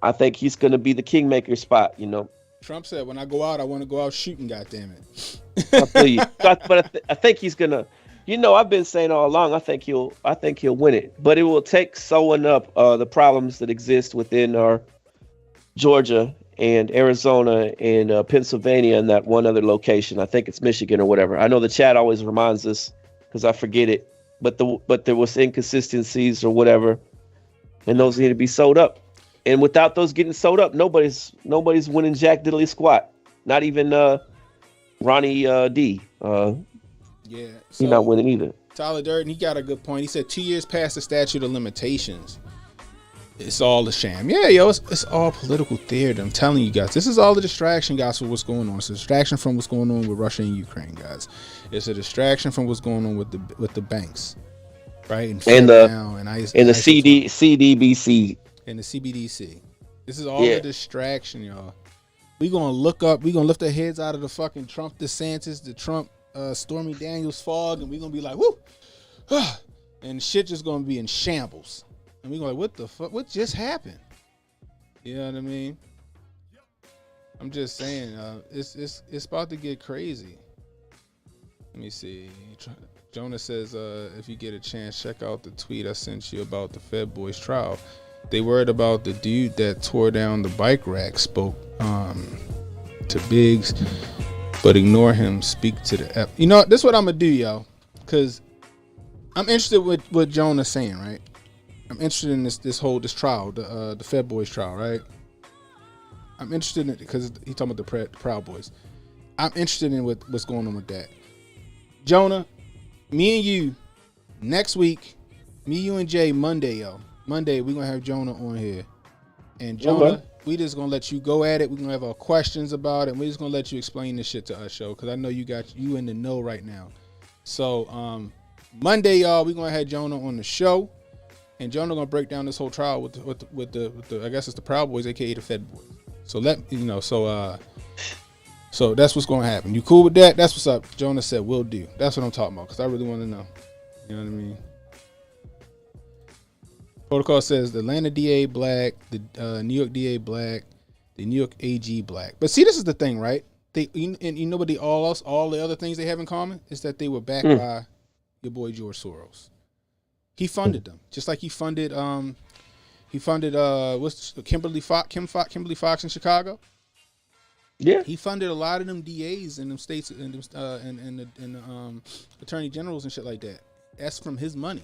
Speaker 4: I think he's gonna be the kingmaker spot. You know.
Speaker 3: Trump said, "When I go out, I want to go out shooting." Goddamn it!
Speaker 4: I feel you. But I think he's gonna. You know, I've been saying all along. I think he'll win it, but it will take sewing up the problems that exist within our Georgia and Arizona and Pennsylvania and that one other location. I think it's Michigan or whatever. I know the chat always reminds us because I forget it. But there was inconsistencies or whatever, and those need to be sewed up. And without those getting sewed up, nobody's winning jack diddly squat. Not even Ronnie D.
Speaker 3: Yeah,
Speaker 4: he's not winning either.
Speaker 3: Tyler Durden, he got a good point. He said 2 years past the statute of limitations. It's all a sham. Yeah, yo, it's all political theater. I'm telling you guys, this is all a distraction, guys, for what's going on. It's a distraction from what's going on with Russia and Ukraine, guys. It's a distraction from what's going on with the banks, right?
Speaker 4: And the CDBC
Speaker 3: and the CBDC. This is all a distraction, y'all. We gonna look up. We gonna lift our heads out of the fucking Trump DeSantis, the Trump Stormy Daniels fog, and we gonna be like, whoo, and shit just gonna be in shambles. And we go like, what the fuck? What just happened? You know what I mean? I'm just saying, it's about to get crazy. Let me see. Jonah says, if you get a chance, check out the tweet I sent you about the Fed Boys trial. They worried about the dude that tore down the bike rack spoke to Biggs, but ignore him. Speak to the You know, this is what I'm gonna do, y'all, because I'm interested with what Jonah's saying, right? I'm interested in this trial, the Fed Boys trial, right? I'm interested in it because he's talking about the Proud Boys. I'm interested in what's going on with that. Jonah, me and you, next week, me, you, and Jay, Monday, yo. Monday, we're going to have Jonah on here. And Jonah, we just going to let you go at it. We're going to have our questions about it. And we're just going to let you explain this shit to us, yo, because I know you in the know right now. So, Monday, y'all, we're going to have Jonah on the show. And Jonah gonna break down this whole trial with the I guess it's the Proud Boys, aka the Fed Boys. So so that's what's gonna happen. You cool with that? That's what's up. Jonah said we'll do. That's what I'm talking about because I really want to know. You know what I mean? Protocol says the Atlanta DA black, the New York DA black, the New York AG black. But see, this is the thing, right? You know what all the other things they have in common is that they were backed by your boy George Soros. He funded them, just like he funded what's Kimberly Fox in Chicago.
Speaker 4: Yeah,
Speaker 3: he funded a lot of them DAs in them states and the attorney generals and shit like that. That's from his money,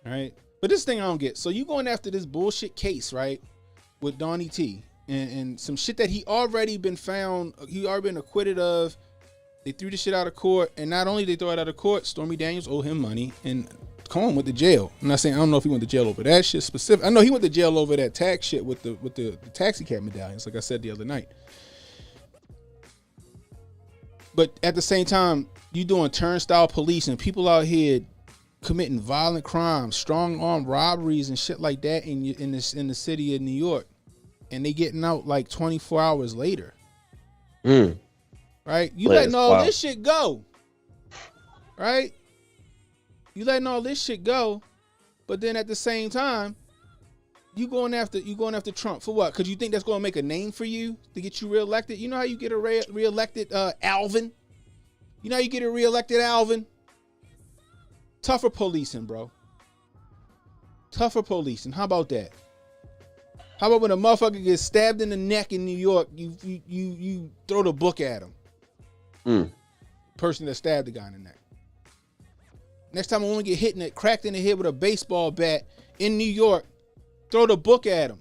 Speaker 3: all right? But this thing I don't get. So you going after this bullshit case, right, with Donnie T and some shit that he already been acquitted of. They threw the shit out of court, and not only they throw it out of court, Stormy Daniels owe him money, and Cohen went to jail. I'm not saying I don't know if he went to jail over that shit specific. I know he went to jail over that tax shit with the taxi cab medallions, like I said the other night. But at the same time, you doing turnstile police and people out here committing violent crimes, strong arm robberies and shit like that in the city of New York, and they getting out like 24 hours later. Right? You letting all this shit go. Right? You letting all this shit go, but then at the same time, you going after Trump for what? Because you think that's going to make a name for you to get you reelected? You know how you get a reelected Alvin? You know how you get a reelected Alvin? Tougher policing, bro. Tougher policing. How about that? How about when a motherfucker gets stabbed in the neck in New York, you throw the book at him? Person that stabbed the guy in the neck. Next time I want to get cracked in the head with a baseball bat in New York, throw the book at him.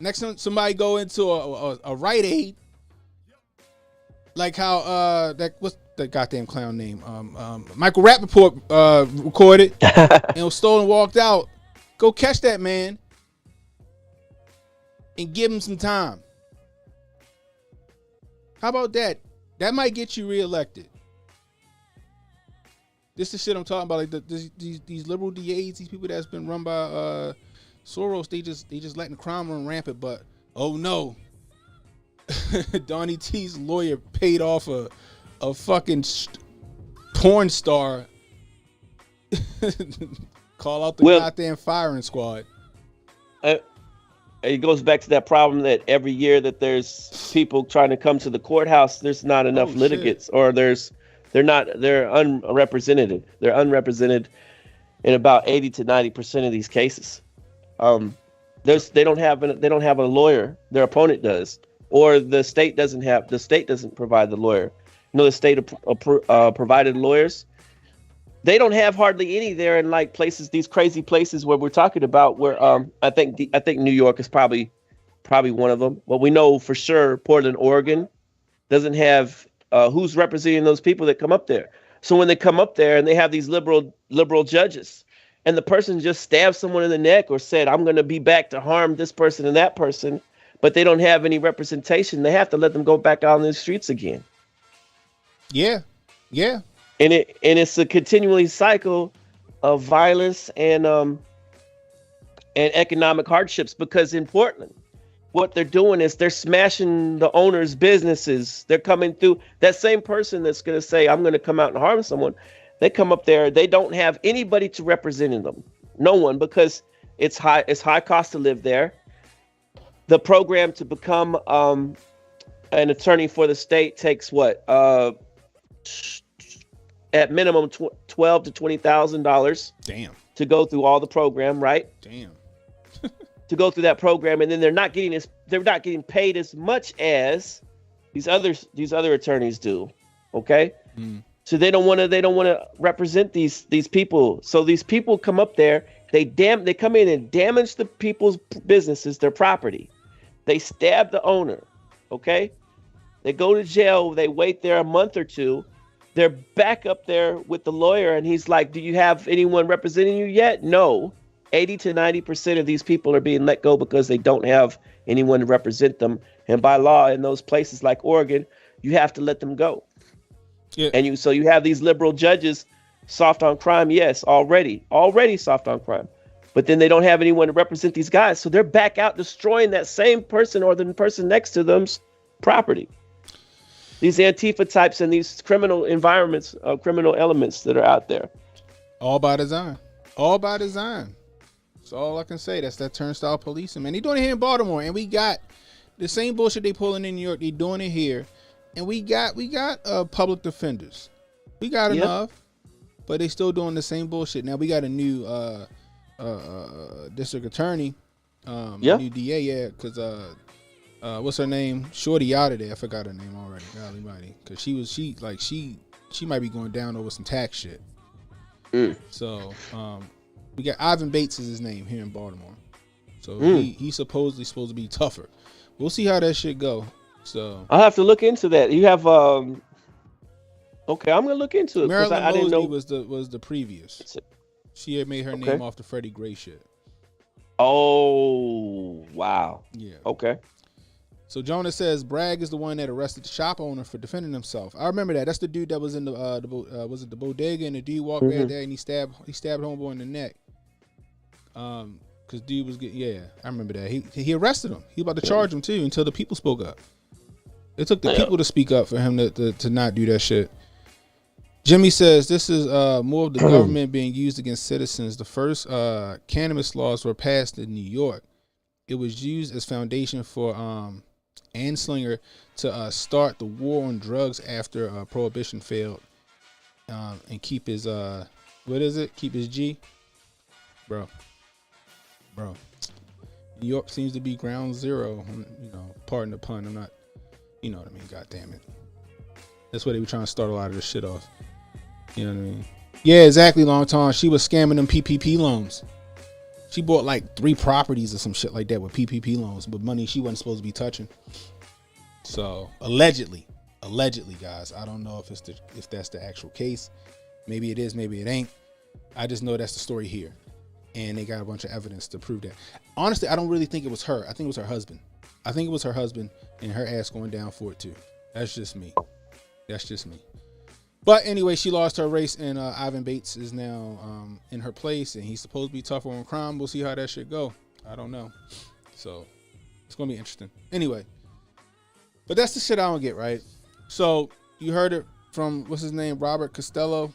Speaker 3: Next time somebody go into a Rite Aid, like how what's the goddamn clown name? Michael Rappaport recorded and was stolen, walked out. Go catch that man and give him some time. How about that? That might get you reelected. This is shit I'm talking about. Like these liberal DAs, these people that's been run by Soros, they just letting crime run rampant. But oh no, Donnie T's lawyer paid off a fucking porn star. Call out the goddamn firing squad.
Speaker 4: It goes back to that problem that every year that there's people trying to come to the courthouse, there's not enough litigants, or they're unrepresented. They're unrepresented in about 80 to 90% of these cases. They don't have a lawyer. Their opponent does, or the state doesn't provide the lawyer. You know, the state provided lawyers. They don't have hardly any there in like places, these crazy places where we're talking about. Where I think New York is probably one of them. But we know for sure Portland, Oregon, doesn't have who's representing those people that come up there. So when they come up there and they have these liberal judges, and the person just stabbed someone in the neck or said, "I'm going to be back to harm this person and that person," but they don't have any representation, they have to let them go back out on the streets again.
Speaker 3: Yeah.
Speaker 4: And it's a continually cycle of violence and economic hardships, because in Portland, what they're doing is they're smashing the owners' businesses. They're coming through. That same person that's going to say, "I'm going to come out and harm someone," they come up there, they don't have anybody to represent them. No one, because it's high cost to live there. The program to become an attorney for the state takes what? At minimum $12,000 to $20,000.
Speaker 3: Damn.
Speaker 4: To go through all the program, right?
Speaker 3: Damn.
Speaker 4: To go through that program, and then they're not getting paid as much as these other attorneys do. Okay? Mm. So they don't want to represent these people. So these people come up there, they come in and damage the people's businesses, their property. They stab the owner. Okay? They go to jail, they wait there a month or two. They're back up there with the lawyer, and he's like, "Do you have anyone representing you yet?" No. 80 to 90% of these people are being let go because they don't have anyone to represent them. And by law, in those places like Oregon, you have to let them go. Yeah. And so you have these liberal judges, soft on crime, yes, already soft on crime. But then they don't have anyone to represent these guys. So they're back out destroying that same person or the person next to them's property. These Antifa types and these criminal environments, criminal elements that are out there.
Speaker 3: All by design. That's all I can say. That's that turnstile policing, man. They doing it here in Baltimore, and we got the same bullshit they pulling in New York. They doing it here, and we got public defenders. We got enough, but they still doing the same bullshit. Now we got a new district attorney, new DA, because what's her name? Shorty out of there. I forgot her name already. Golly mighty. Because she might be going down over some tax shit. So we got Ivan Bates is his name here in Baltimore. So he's supposedly supposed to be tougher. We'll see how that shit go. So
Speaker 4: I'll have to look into that. You have okay, I'm gonna look into it.
Speaker 3: Marilyn I didn't know was the previous. She had made her name off the Freddie Gray shit.
Speaker 4: Oh wow.
Speaker 3: Yeah.
Speaker 4: Okay.
Speaker 3: So Jonas says Bragg is the one that arrested the shop owner for defending himself. I remember that. That's the dude that was in the bodega, and the dude walked right there and he stabbed homeboy in the neck. Cause dude was getting I remember that. He arrested him. He about to charge him too until the people spoke up. It took the people to speak up for him to not do that shit. Jimmy says this is more of the government being used against citizens. The first cannabis laws were passed in New York. It was used as foundation for Anslinger to start the war on drugs after Prohibition failed, and keep his keep his G, bro. New York seems to be ground zero. Pardon the pun. I'm not, you know what I mean. God damn it. That's why they were trying to start a lot of this shit off. You know what I mean? Yeah, exactly. Long time she was scamming them PPP loans. She bought like 3 properties or some shit like that with PPP loans, but money she wasn't supposed to be touching. So allegedly, guys, I don't know if that's the actual case. Maybe it is, maybe it ain't. I just know that's the story here, and they got a bunch of evidence to prove that. Honestly, I don't really think it was her. I think it was her husband. I think it was her husband and her ass going down for it too. That's just me. But anyway, she lost her race, and Ivan Bates is now in her place, and he's supposed to be tougher on crime. We'll see how that shit go. I don't know. So it's gonna be interesting. Anyway, but that's the shit I don't get, right? So you heard it from what's his name, Robert Costello.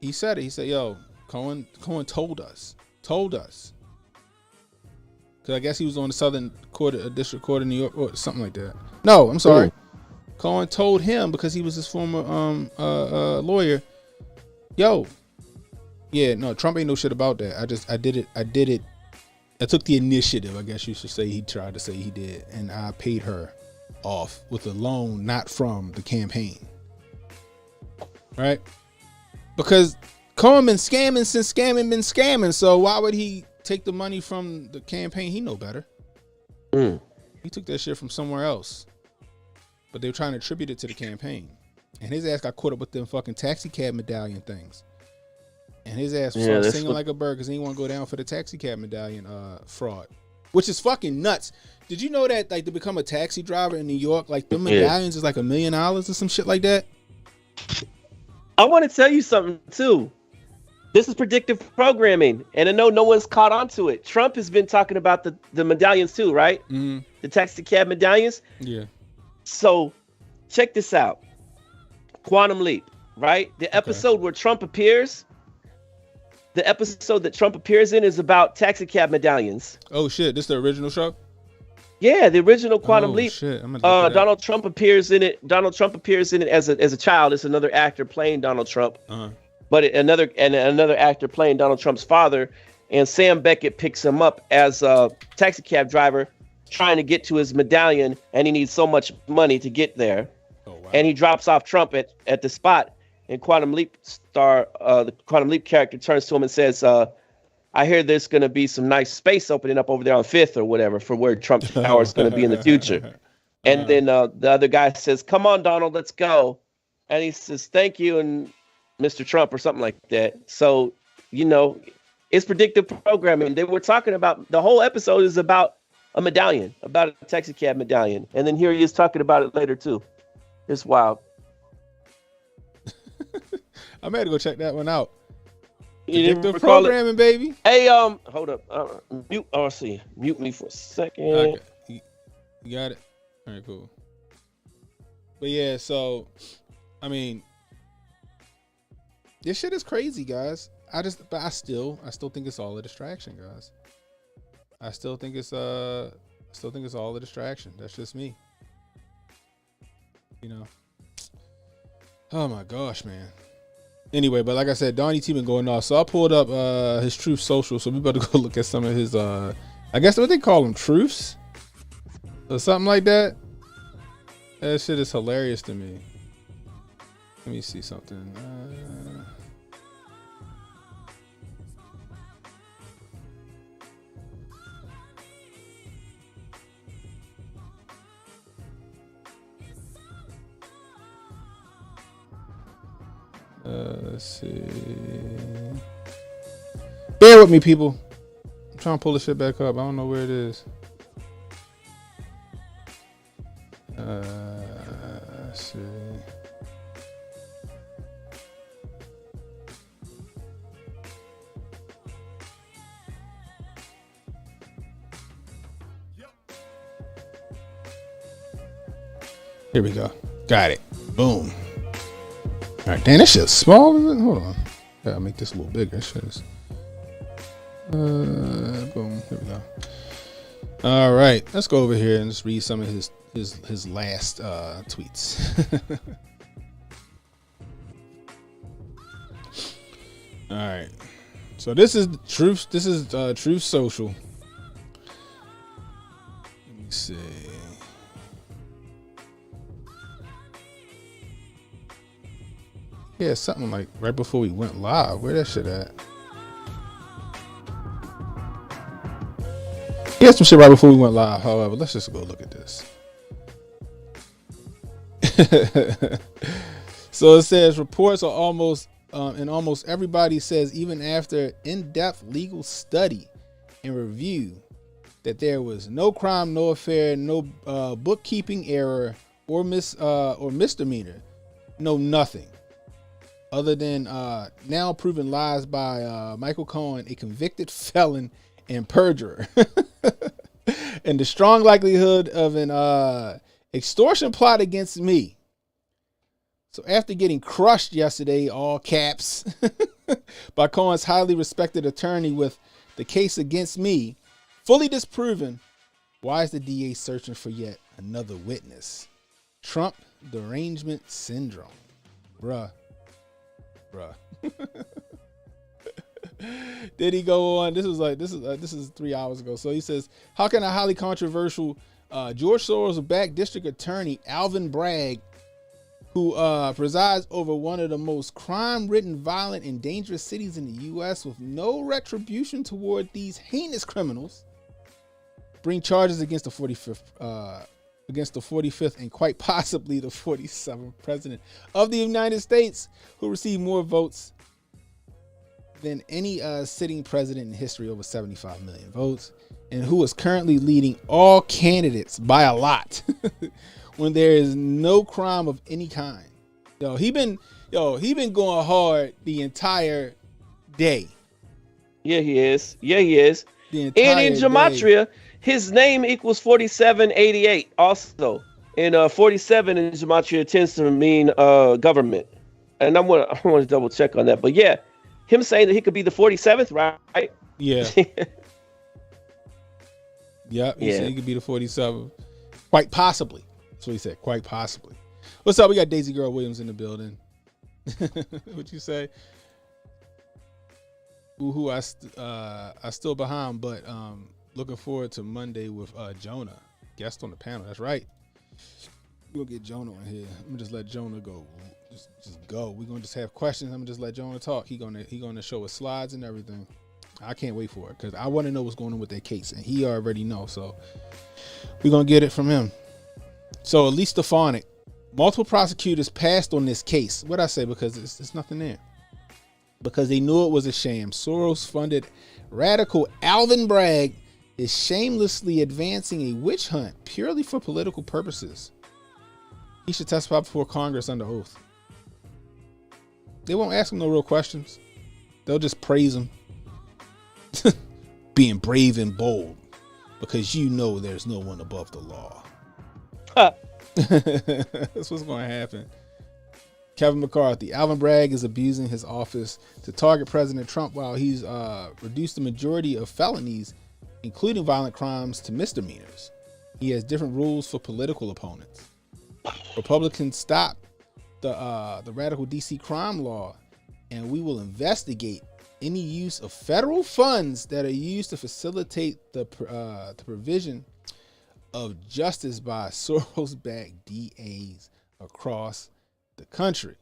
Speaker 3: He said it. He said, "Yo, Cohen told us, because I guess he was on the Southern Court, District Court in New York, or something like that. No, I'm sorry." Ooh. Cohen told him, because he was his former lawyer, yo, yeah, no, Trump ain't no shit about that. I did it. I took the initiative, I guess you should say. He tried to say he did, and I paid her off with a loan not from the campaign. Right? Because Cohen been scamming since scamming been scamming, so why would he take the money from the campaign? He know better. He took that shit from somewhere else. But they were trying to attribute it to the campaign. And his ass got caught up with them fucking taxi cab medallion things. And his ass was singing like a bird because he didn't want to go down for the taxi cab medallion fraud. Which is fucking nuts. Did you know that, like, to become a taxi driver in New York, like, the medallions is like $1 million or some shit like that?
Speaker 4: I want to tell you something, too. This is predictive programming. And I know no one's caught on to it. Trump has been talking about the medallions, too, right? Mm-hmm. The taxi cab medallions.
Speaker 3: Yeah.
Speaker 4: So, check this out. Quantum Leap, right? The episode where Trump appears, the episode that Trump appears in is about taxi cab medallions.
Speaker 3: Oh, shit. This is the original show?
Speaker 4: Yeah, the original Quantum Leap.
Speaker 3: Shit.
Speaker 4: Donald Trump appears in it. Donald Trump appears in it as a child. It's another actor playing Donald Trump. But another actor playing Donald Trump's father. And Sam Beckett picks him up as a taxi cab driver, trying to get to his medallion, and he needs so much money to get there. Oh, wow. And he drops off Trump at the spot, and Quantum Leap the Quantum Leap character turns to him and says, I hear there's going to be some nice space opening up over there on 5th or whatever for where Trump Tower is going to be in the future. And then the other guy says, come on, Donald, let's go. And he says, thank you, and Mr. Trump, or something like that. So, it's predictive programming. They were talking about, the whole episode is about a medallion, about a taxi cab medallion. And then here he is talking about it later too. It's wild.
Speaker 3: I may have to go check that one out. Predictive programming, baby.
Speaker 4: Hey, hold up. Mute me for a second.
Speaker 3: Okay. You got it? All right, cool. But yeah, so, I mean, this shit is crazy, guys. I still think it's all a distraction, guys. I still think it's all a distraction. That's just me. Oh my gosh, man. Anyway, but like I said, Donnie T been going off. So I pulled up his Truth Social. So we better go look at some of his I guess what they call them, truths or something like that. That shit is hilarious to me. Let me see something. Let's see. Bear with me, people. I'm trying to pull this shit back up. I don't know where it is. Let's see. Here we go. Got it. Boom. All right, damn, this shit's small. Hold on. Gotta make this a little bigger. Shit is. Boom. Here we go. All right, let's go over here and just read some of his last tweets. All right. So this is Truth. This is Truth Social. Let me see. Yeah, something like right before we went live. Where that shit at? He had some shit right before we went live. However, let's just go look at this. So it says reports are almost, and almost everybody says, even after in-depth legal study and review, that there was no crime, no affair, no bookkeeping error or misdemeanor, no nothing. other than now proven lies by Michael Cohen, a convicted felon and perjurer, and the strong likelihood of an extortion plot against me. So after getting crushed yesterday, all caps, by Cohen's highly respected attorney with the case against me fully disproven, why is the DA searching for yet another witness? Trump derangement syndrome. Bruh. Did he go on? This is 3 hours ago. So he says, how can a highly controversial George Soros-backed district attorney Alvin Bragg, who presides over one of the most crime-ridden, violent, and dangerous cities in the U.S. with no retribution toward these heinous criminals, bring charges against the 45th and quite possibly the 47th president of the United States, who received more votes than any sitting president in history, over 75 million votes, and who is currently leading all candidates by a lot when there is no crime of any kind. He been going hard the entire day.
Speaker 4: Yeah, he is. And in gematria, his name equals 4788 also. And 47 in gematria tends to mean government. And I want to double check on that. But yeah, him saying that he could be the 47th, right?
Speaker 3: Yeah. Yeah, he said he could be the 47th. Quite possibly. That's what he said. Quite possibly. What's up? We got Daisy Girl Williams in the building. What you say? Who I still behind, but looking forward to Monday with Jonah, guest on the panel. That's right. We'll get Jonah on here. I'm gonna just let Jonah go. Just go. We're gonna just have questions. I'm gonna just let Jonah talk. He gonna show us slides and everything. I can't wait for it because I want to know what's going on with that case, and he already knows. So we're gonna get it from him. So at least Stefanik, multiple prosecutors passed on this case. What'd I say? Because it's nothing there. Because they knew it was a sham. Soros-funded radical Alvin Bragg is shamelessly advancing a witch hunt purely for political purposes. He should testify before Congress under oath. They won't ask him no real questions. They'll just praise him. Being brave and bold because you know there's no one above the law. That's what's going to happen. Kevin McCarthy. Alvin Bragg is abusing his office to target President Trump while he's reduced the majority of felonies, including violent crimes, to misdemeanors. He has different rules for political opponents. Republicans stop the radical DC crime law, and we will investigate any use of federal funds that are used to facilitate the provision of justice by Soros-backed DAs across the country.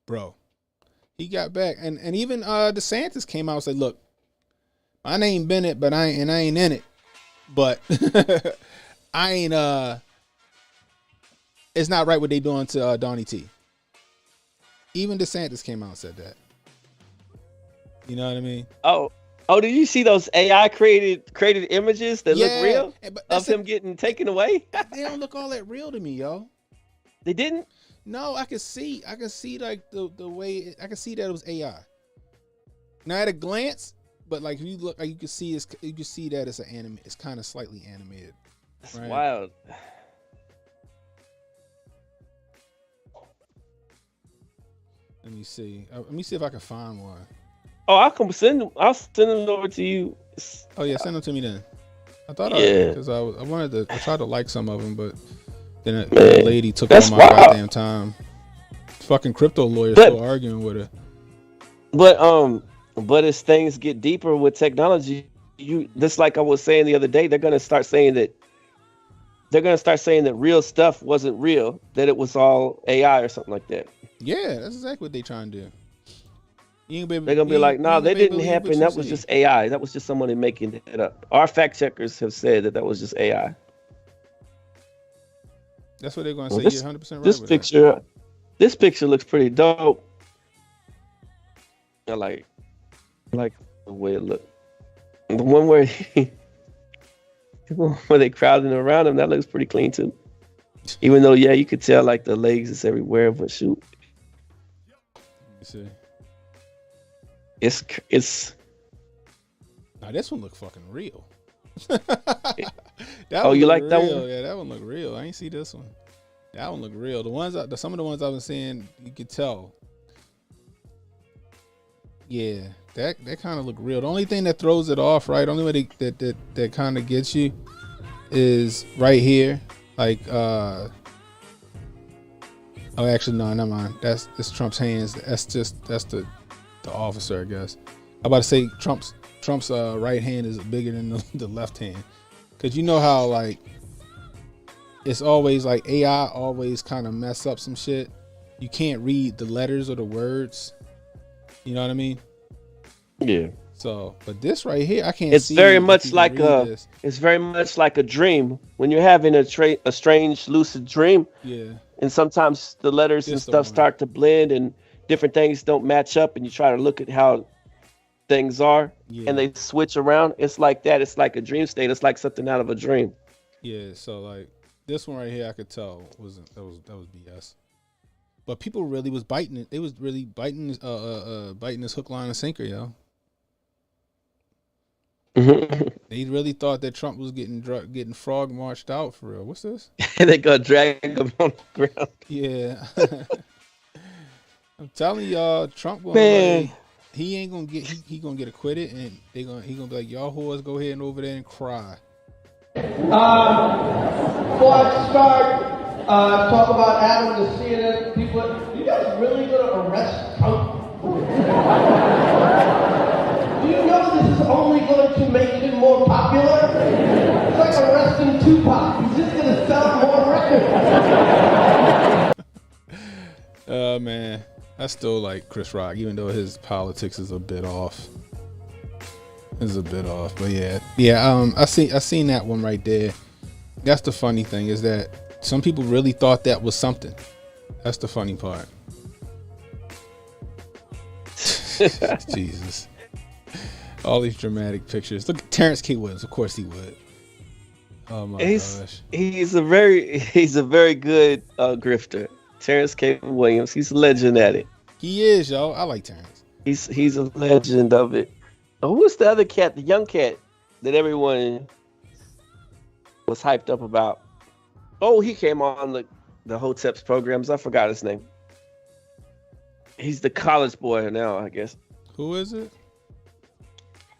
Speaker 3: Bro, he got back, and even DeSantis came out and said, look, my name Bennett, but I ain't in it, but I ain't it's not right what they doing to Donnie T. Even DeSantis came out and said that. You know what I mean?
Speaker 4: Oh, did you see those AI created images that look real of him getting taken away?
Speaker 3: They don't look all that real to me, yo.
Speaker 4: They didn't?
Speaker 3: No, I can see like the way I can see that it was AI. Now at a glance, but like if you look, like you can see that it's an anime. It's kind of slightly animated.
Speaker 4: That's right? Wild.
Speaker 3: Let me see. Let me see if I can find one.
Speaker 4: Oh, I'll send them over to you.
Speaker 3: Oh yeah, send them to me then. I thought because I tried to like some of them, but then the lady took all my goddamn time. Fucking crypto lawyer still arguing with her.
Speaker 4: But as things get deeper with technology, just like I was saying the other day, they're gonna start saying that real stuff wasn't real, that it was all AI or something like that.
Speaker 3: Yeah, that's exactly what they trying to do.
Speaker 4: They're gonna be like, no, that didn't happen. That was just AI. That was just somebody making it up. Our fact checkers have said that was just AI.
Speaker 3: That's what they're gonna say. You're 100% right.
Speaker 4: This picture looks pretty dope. I like the way it looked. The one where they crowding around him, that looks pretty clean too. Even though, yeah, you could tell like the legs is everywhere, but shoot.
Speaker 3: You see.
Speaker 4: It's.
Speaker 3: Now this one look fucking real.
Speaker 4: You like that
Speaker 3: real.
Speaker 4: one?
Speaker 3: Yeah, that one look real. I ain't see this one. That one look real. Some of the ones I've been seeing, you could tell. Yeah, that kind of look real. The only thing that throws it off, right? Only way that kind of gets you is right here. Like, oh, actually, no, never mind. That's Trump's hands. That's the officer, I guess. I'm about to say Trump's right hand is bigger than the left hand, because you know how like it's always like AI always kind of mess up some shit. You can't read the letters or the words. You know what I mean?
Speaker 4: Yeah.
Speaker 3: So, but this right here, I can't.
Speaker 4: It's
Speaker 3: see
Speaker 4: very much like
Speaker 3: this.
Speaker 4: It's very much like a dream when you're having a strange lucid dream.
Speaker 3: Yeah.
Speaker 4: And sometimes the letters and stuff start to blend, and different things don't match up, and you try to look at how things are, and they switch around. It's like that. It's like a dream state. It's like something out of a dream.
Speaker 3: Yeah. So like this one right here, I could tell that was BS. But people really was biting it. They was really biting this hook, line, and sinker, yo. They really thought that Trump was getting frog marched out for real. What's this?
Speaker 4: And they gonna drag him on the ground.
Speaker 3: Yeah. I'm telling y'all, Trump he ain't gonna get he gonna get acquitted, and he gonna be like, y'all whores go ahead and over there and cry.
Speaker 9: Before I start talk about Adam, the CNN people, you guys really gonna arrest Trump? Do you know this is only going to make him more popular? It's like arresting Tupac. He's just gonna sell more records.
Speaker 3: Man, I still like Chris Rock, even though his politics is a bit off. But yeah. I seen that one right there. That's the funny thing, is that some people really thought that was something. That's the funny part. Jesus. All these dramatic pictures. Look at Terrence K. Williams. Of course he would. Oh my gosh.
Speaker 4: He's a very good grifter. Terrence K. Williams. He's a legend at it.
Speaker 3: He is, yo. I like Terrence.
Speaker 4: He's a legend of it. Oh, who's the other cat? The young cat that everyone was hyped up about. Oh, he came on the Hotep's programs. I forgot his name. He's the college boy now, I guess.
Speaker 3: Who is it?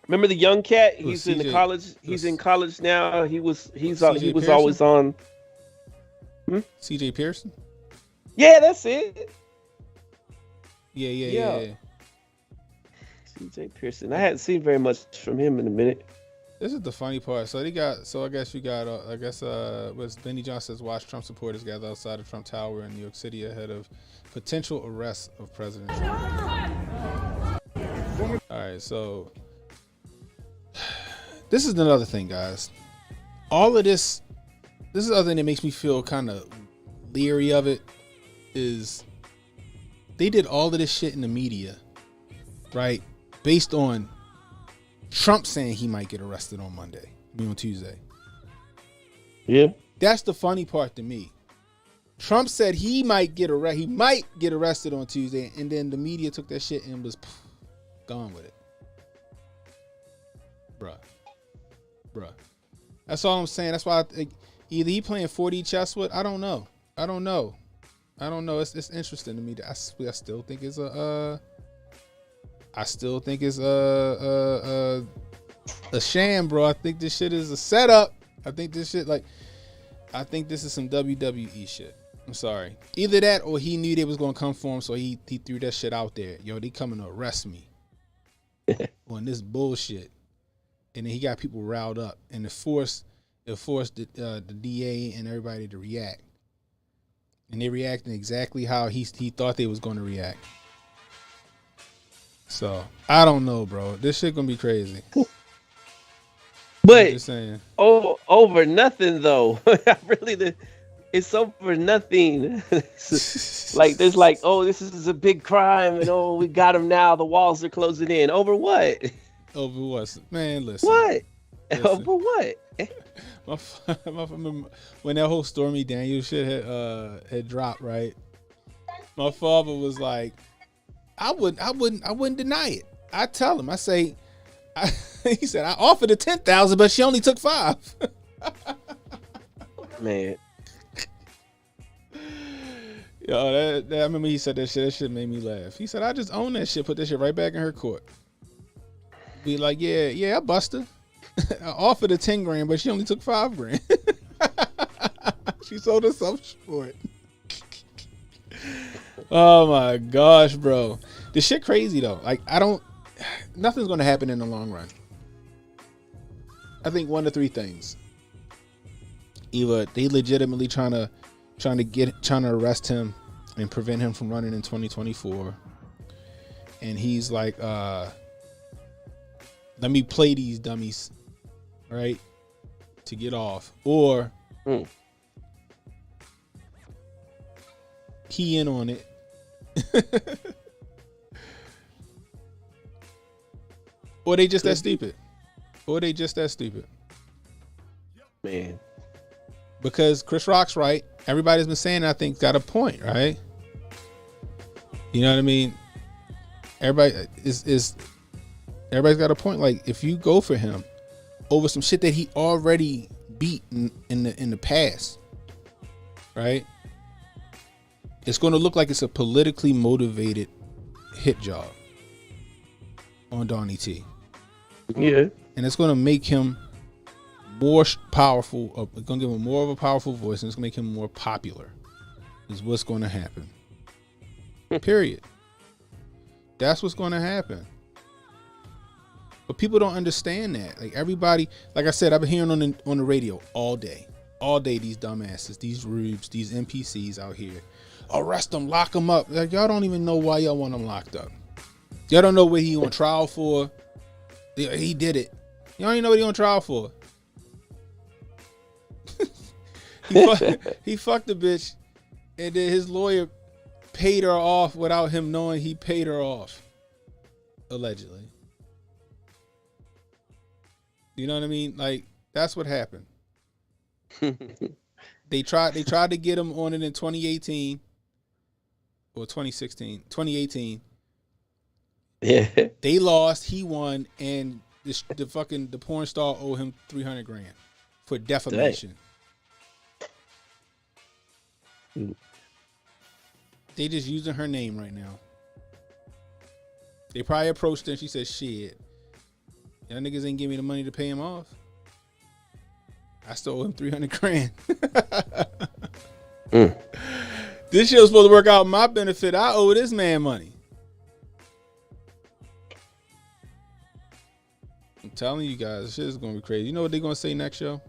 Speaker 4: Remember the young cat? He's in the college. He's in college now. He was always on.
Speaker 3: CJ Pearson?
Speaker 4: Yeah, that's it.
Speaker 3: Yeah.
Speaker 4: CJ Pearson. I hadn't seen very much from him in a minute.
Speaker 3: This is the funny part. So I guess you got was Benny Johnson says watch Trump supporters gather outside of Trump Tower in New York City ahead of potential arrest of President Trump. All right, so this is another thing, guys. All of this is the other thing that makes me feel kind of leery of it, is they did all of this shit in the media, right? Based on Trump saying he might get arrested on Tuesday.
Speaker 4: Yeah.
Speaker 3: That's the funny part to me. Trump said he might get arrested on Tuesday, and then the media took that shit and was gone with it. Bruh. That's all I'm saying. That's why I think either he playing 4D chess with. I don't know. It's interesting to me. I still think it's a sham, bro. I think this shit is a setup. I think this is some WWE shit. I'm sorry. Either that or he knew they was gonna come for him, so he threw that shit out there. Yo, they coming to arrest me on this bullshit, and then he got people riled up, and it forced the DA and everybody to react, and they reacted exactly how he thought they was gonna react. So I don't know, bro. This shit gonna be crazy.
Speaker 4: But over nothing though. It's over nothing. Like there's like, oh, this is a big crime, and oh, we got him now. The walls are closing in. Over what?
Speaker 3: Over what? Man, listen.
Speaker 4: What? Listen. Over what?
Speaker 3: When that whole Stormy Daniels shit had dropped, right? My father was like, I wouldn't deny it. I tell him, I say, he said, I offered her 10,000, but she only took 5.
Speaker 4: Man.
Speaker 3: Yo, I remember he said that shit. That shit made me laugh. He said, I just own that shit. Put that shit right back in her court. Be like, yeah, I bust her. I offered her 10 grand, but she only took 5 grand. She sold herself short. Oh my gosh, bro. This shit crazy though. Like, nothing's gonna happen in the long run. I think 1 to 3 things. Either they legitimately trying to arrest him and prevent him from running in 2024, and he's like, let me play these dummies, right, to get off, or he in on it. Or they just that stupid.
Speaker 4: Man.
Speaker 3: Because Chris Rock's right. Everybody's been saying, I think, got a point, right? You know what I mean? Everybody's got a point. Like, if you go for him over some shit that he already beat in the past, right? It's going to look like it's a politically motivated hit job on Donnie T.
Speaker 4: Yeah.
Speaker 3: And it's going to make him more powerful. It's going to give him more of a powerful voice, and it's going to make him more popular. Is what's going to happen. Period. That's what's going to happen. But people don't understand that. Like, everybody, like I said, I've been hearing on the radio all day. All day, these dumbasses, these rubes, these NPCs out here. Arrest them, lock them up. Like, y'all don't even know why y'all want them locked up. Y'all don't know what he on trial for. He did it. You don't even know what he on trial for. He fucked the bitch, and then his lawyer paid her off without him knowing he paid her off. Allegedly. You know what I mean? Like, that's what happened. They tried to get him on it in 2018 or 2016, 2018.
Speaker 4: Yeah.
Speaker 3: They lost, he won, and the porn star owed him $300 grand for defamation. They just using her name right now. They probably approached her and she said, shit, y'all niggas ain't give me the money to pay him off. I still owe him $300 grand. This shit was supposed to work out in my benefit. I owe this man money. I'm telling you guys, this shit is gonna be crazy. You know what they're gonna say next, yo?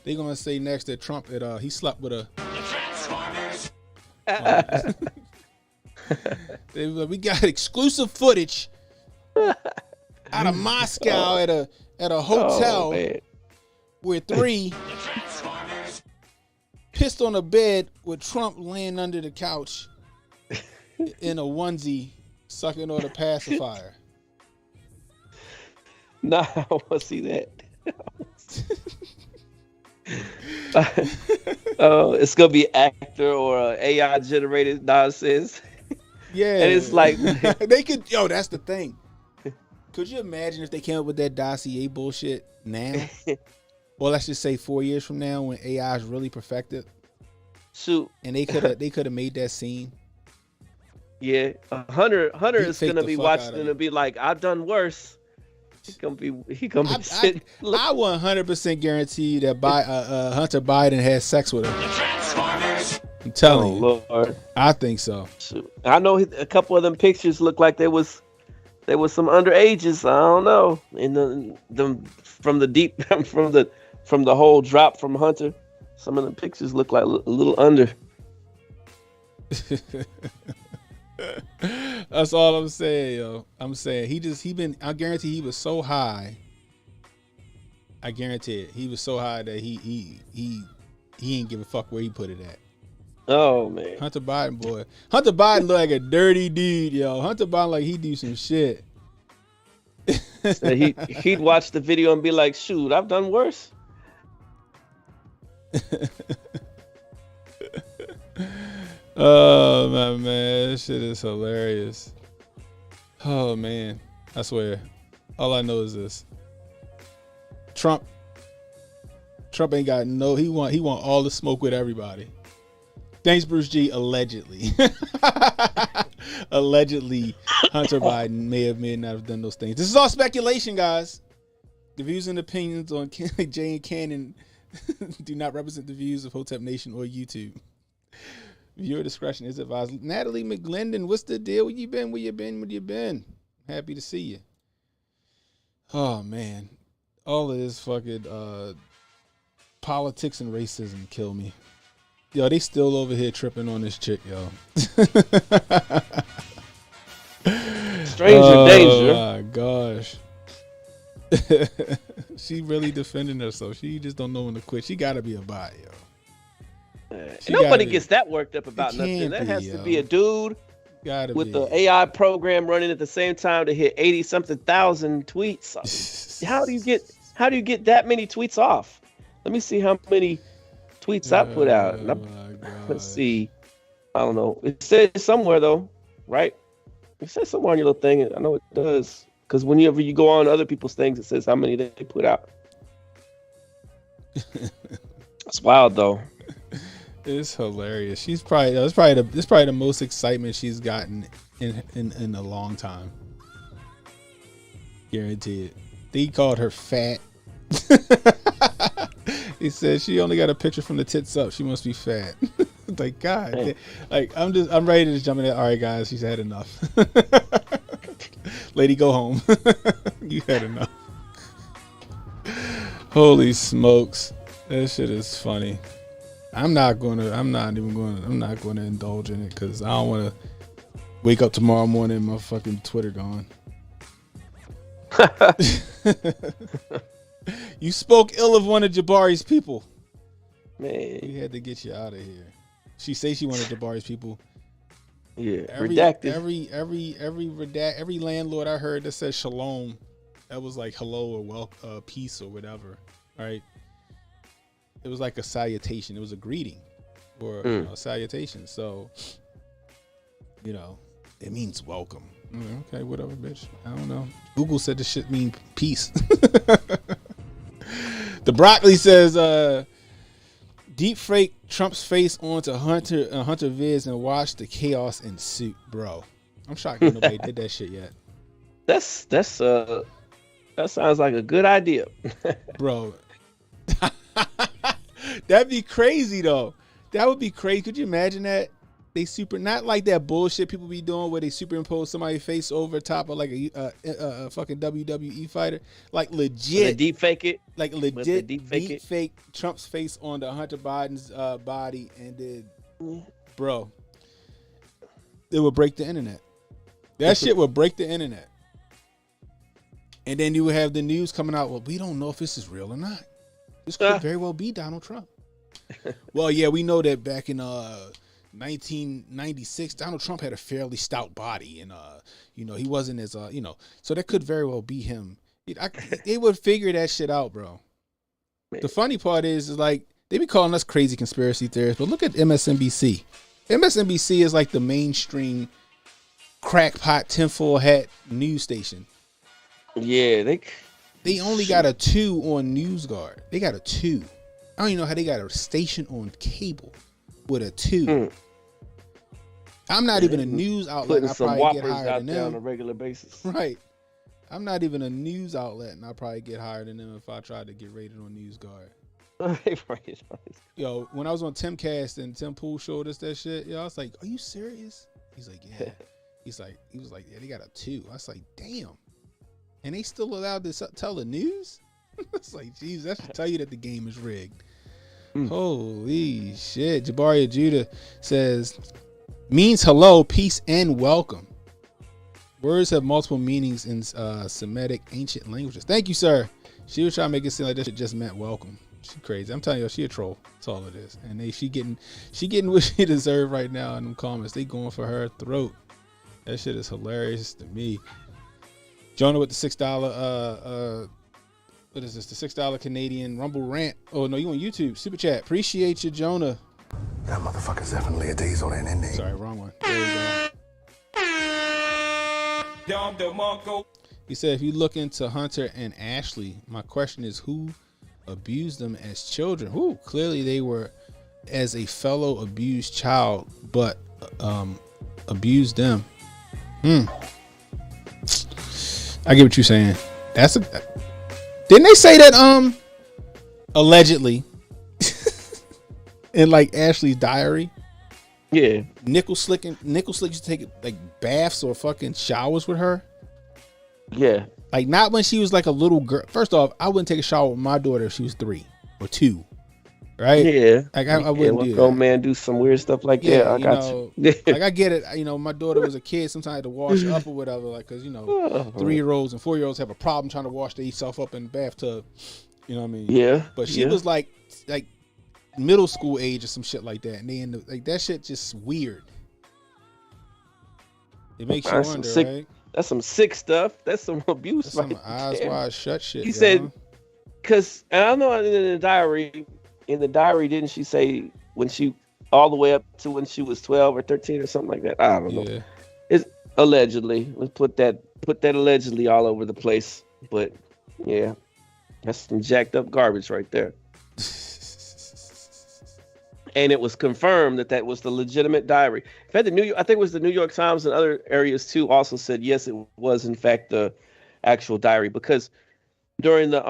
Speaker 3: They're gonna say next that Trump he slept with a we got exclusive footage out of Moscow at a hotel where 3 pissed on a bed with Trump laying under the couch in a onesie sucking on a pacifier.
Speaker 4: Nah, I want to see that. It's gonna be actor or AI generated nonsense.
Speaker 3: Yeah,
Speaker 4: and it's like
Speaker 3: they could. Yo, that's the thing. Could you imagine if they came up with that dossier bullshit now? Or let's just say 4 years from now when AI is really perfected.
Speaker 4: Shoot,
Speaker 3: and they could have made that scene.
Speaker 4: Yeah, Hunter is gonna be watching and be like, I've done worse. He gonna be sitting.
Speaker 3: I 100% guarantee that Hunter Biden had sex with her. I'm telling you.
Speaker 4: Lord.
Speaker 3: I think so.
Speaker 4: Shoot. I know a couple of them pictures look like there was some underages. I don't know. In the from the deep from the whole drop from Hunter, some of the pictures look like a little under.
Speaker 3: That's all I'm saying, yo. I'm saying I guarantee he was so high. I guarantee it. He was so high that he ain't give a fuck where he put it at.
Speaker 4: Oh man.
Speaker 3: Hunter Biden, boy. Hunter Biden look like a dirty dude, yo. Hunter Biden like he do some shit.
Speaker 4: So he'd watch the video and be like, shoot, I've done worse.
Speaker 3: Oh my man, this shit is hilarious. Oh man, I swear, all I know is this: Trump ain't got no. He want all the smoke with everybody. Thanks, Bruce G. Allegedly, allegedly, Hunter Biden may not have done those things. This is all speculation, guys. The views and opinions on Jay and Cannon do not represent the views of Hotep Nation or YouTube. Viewer discretion is advised. Natalie McGlendon, what's the deal? Where you been? Where you been? Happy to see you. Oh man, all of this fucking politics and racism kill me. Yo, they still over here tripping on this chick, yo.
Speaker 4: Stranger danger.
Speaker 3: Oh my gosh. She really defending herself. She just don't know when to quit. She gotta be a bot, yo.
Speaker 4: Nobody gets that worked up about nothing. That has to be a dude with the AI program running at the same time to hit 80-something thousand tweets. How do you get that many tweets off? Let me see how many tweets I put out. Let's see. I don't know. It says somewhere though, right? It says somewhere on your little thing. I know it does. Because whenever you go on other people's things, it says how many they put out. It's wild though.
Speaker 3: It's hilarious. This is probably the most excitement she's gotten in a long time. Guaranteed. They called her fat. He said she only got a picture from the tits up. She must be fat. Like God, hey. Like I'm ready to just jump in there. All right, guys, she's had enough. Lady, go home. You had enough. Holy smokes, that shit is funny. I'm not gonna indulge in it because I don't want to wake up tomorrow morning and my fucking Twitter gone. You spoke ill of one of Jabari's people.
Speaker 4: Man,
Speaker 3: we had to get you out of here. She say she wanted Jabari's people.
Speaker 4: Yeah,
Speaker 3: redacted. Every landlord I heard that said shalom, that was like hello or peace or whatever, right? It was like a salutation. It was a greeting or a salutation. So, it means welcome. Okay, whatever, bitch. I don't know. Google said this shit mean peace. The broccoli says, deep fake Trump's face onto Hunter vids and watch the chaos ensue. Bro, I'm shocked that nobody did that shit yet.
Speaker 4: That sounds like a good idea.
Speaker 3: Bro. That'd be crazy though. That would be crazy. Could you imagine that? They not like that bullshit people be doing where they superimpose somebody's face over top of like a fucking WWE fighter. Like legit
Speaker 4: deep fake it.
Speaker 3: Like legit deep fake Trump's face onto Hunter Biden's body, and then bro, it would break the internet. That shit would break the internet. And then you would have the news coming out, well, we don't know if this is real or not. This could very well be Donald Trump. Well, yeah, we know that back in 1996, Donald Trump had a fairly stout body, and he wasn't as so that could very well be him. They would figure that shit out, bro. The funny part is like they be calling us crazy conspiracy theorists, but look at MSNBC. MSNBC is like the mainstream crackpot tinfoil hat news station.
Speaker 4: Yeah,
Speaker 3: they only got a 2 on NewsGuard. They got a 2. I don't even know how they got a station on cable with a 2. I'm not even a news outlet. I probably get higher than them
Speaker 4: on a regular basis.
Speaker 3: Right. I'm not even a news outlet, and I'll probably get higher than them if I tried to get rated on NewsGuard. Yo, when I was on Timcast and Tim Pool showed us that shit, yo, I was like, "Are you serious?" He's like, "Yeah." He was like, "Yeah, they got a 2." I was like, "Damn." And they still allowed to tell the news? It's like, geez, that should tell you that the game is rigged. Holy shit. Jabari Judah says, means hello, peace, and welcome. Words have multiple meanings in Semitic ancient languages. Thank you, sir. She was trying to make it seem like that shit just meant welcome. She crazy. I'm telling you, she a troll. That's all it is. And she getting what she deserve right now in them comments. They going for her throat. That shit is hilarious to me. Jonah with the $6 what is this? The $6 Canadian Rumble rant. Oh no, you on YouTube. Super chat. Appreciate you, Jonah.
Speaker 10: That motherfucker's definitely a diesel, ain't he?
Speaker 3: Sorry, wrong one. There we go. He said, if you look into Hunter and Ashley, my question is who abused them as children? Who clearly they were as a fellow abused child, but abused them. I get what you're saying. Didn't they say that allegedly in like Ashley's diary?
Speaker 4: Yeah.
Speaker 3: Nickel Slick used to take like baths or fucking showers with her.
Speaker 4: Yeah.
Speaker 3: Like not when she was like a little girl. First off, I wouldn't take a shower with my daughter if she was 3 or 2. Right?
Speaker 4: Yeah.
Speaker 3: Like I wouldn't do that.
Speaker 4: Grown man do some weird stuff like that. I got you.
Speaker 3: Like I get it. You know, my daughter was a kid. Sometimes I had to wash up or whatever. Like, cause 3-year-olds and 4-years have a problem trying to wash themselves up in the bathtub. You know what I mean?
Speaker 4: Yeah.
Speaker 3: But she was like middle school age or some shit like that, and they like that shit just weird. It makes you wonder, right? That's
Speaker 4: some sick stuff. That's some abuse.
Speaker 3: That's some eyes wide shut shit.
Speaker 4: He said, because I don't know in the diary, didn't she say when she all the way up to when she was 12 or 13 or something like that? I don't know. It's allegedly. Let's put that allegedly all over the place. But yeah, that's some jacked up garbage right there. And it was confirmed that was the legitimate diary. In fact, I think it was the New York Times and other areas too also said yes, it was in fact the actual diary, because during the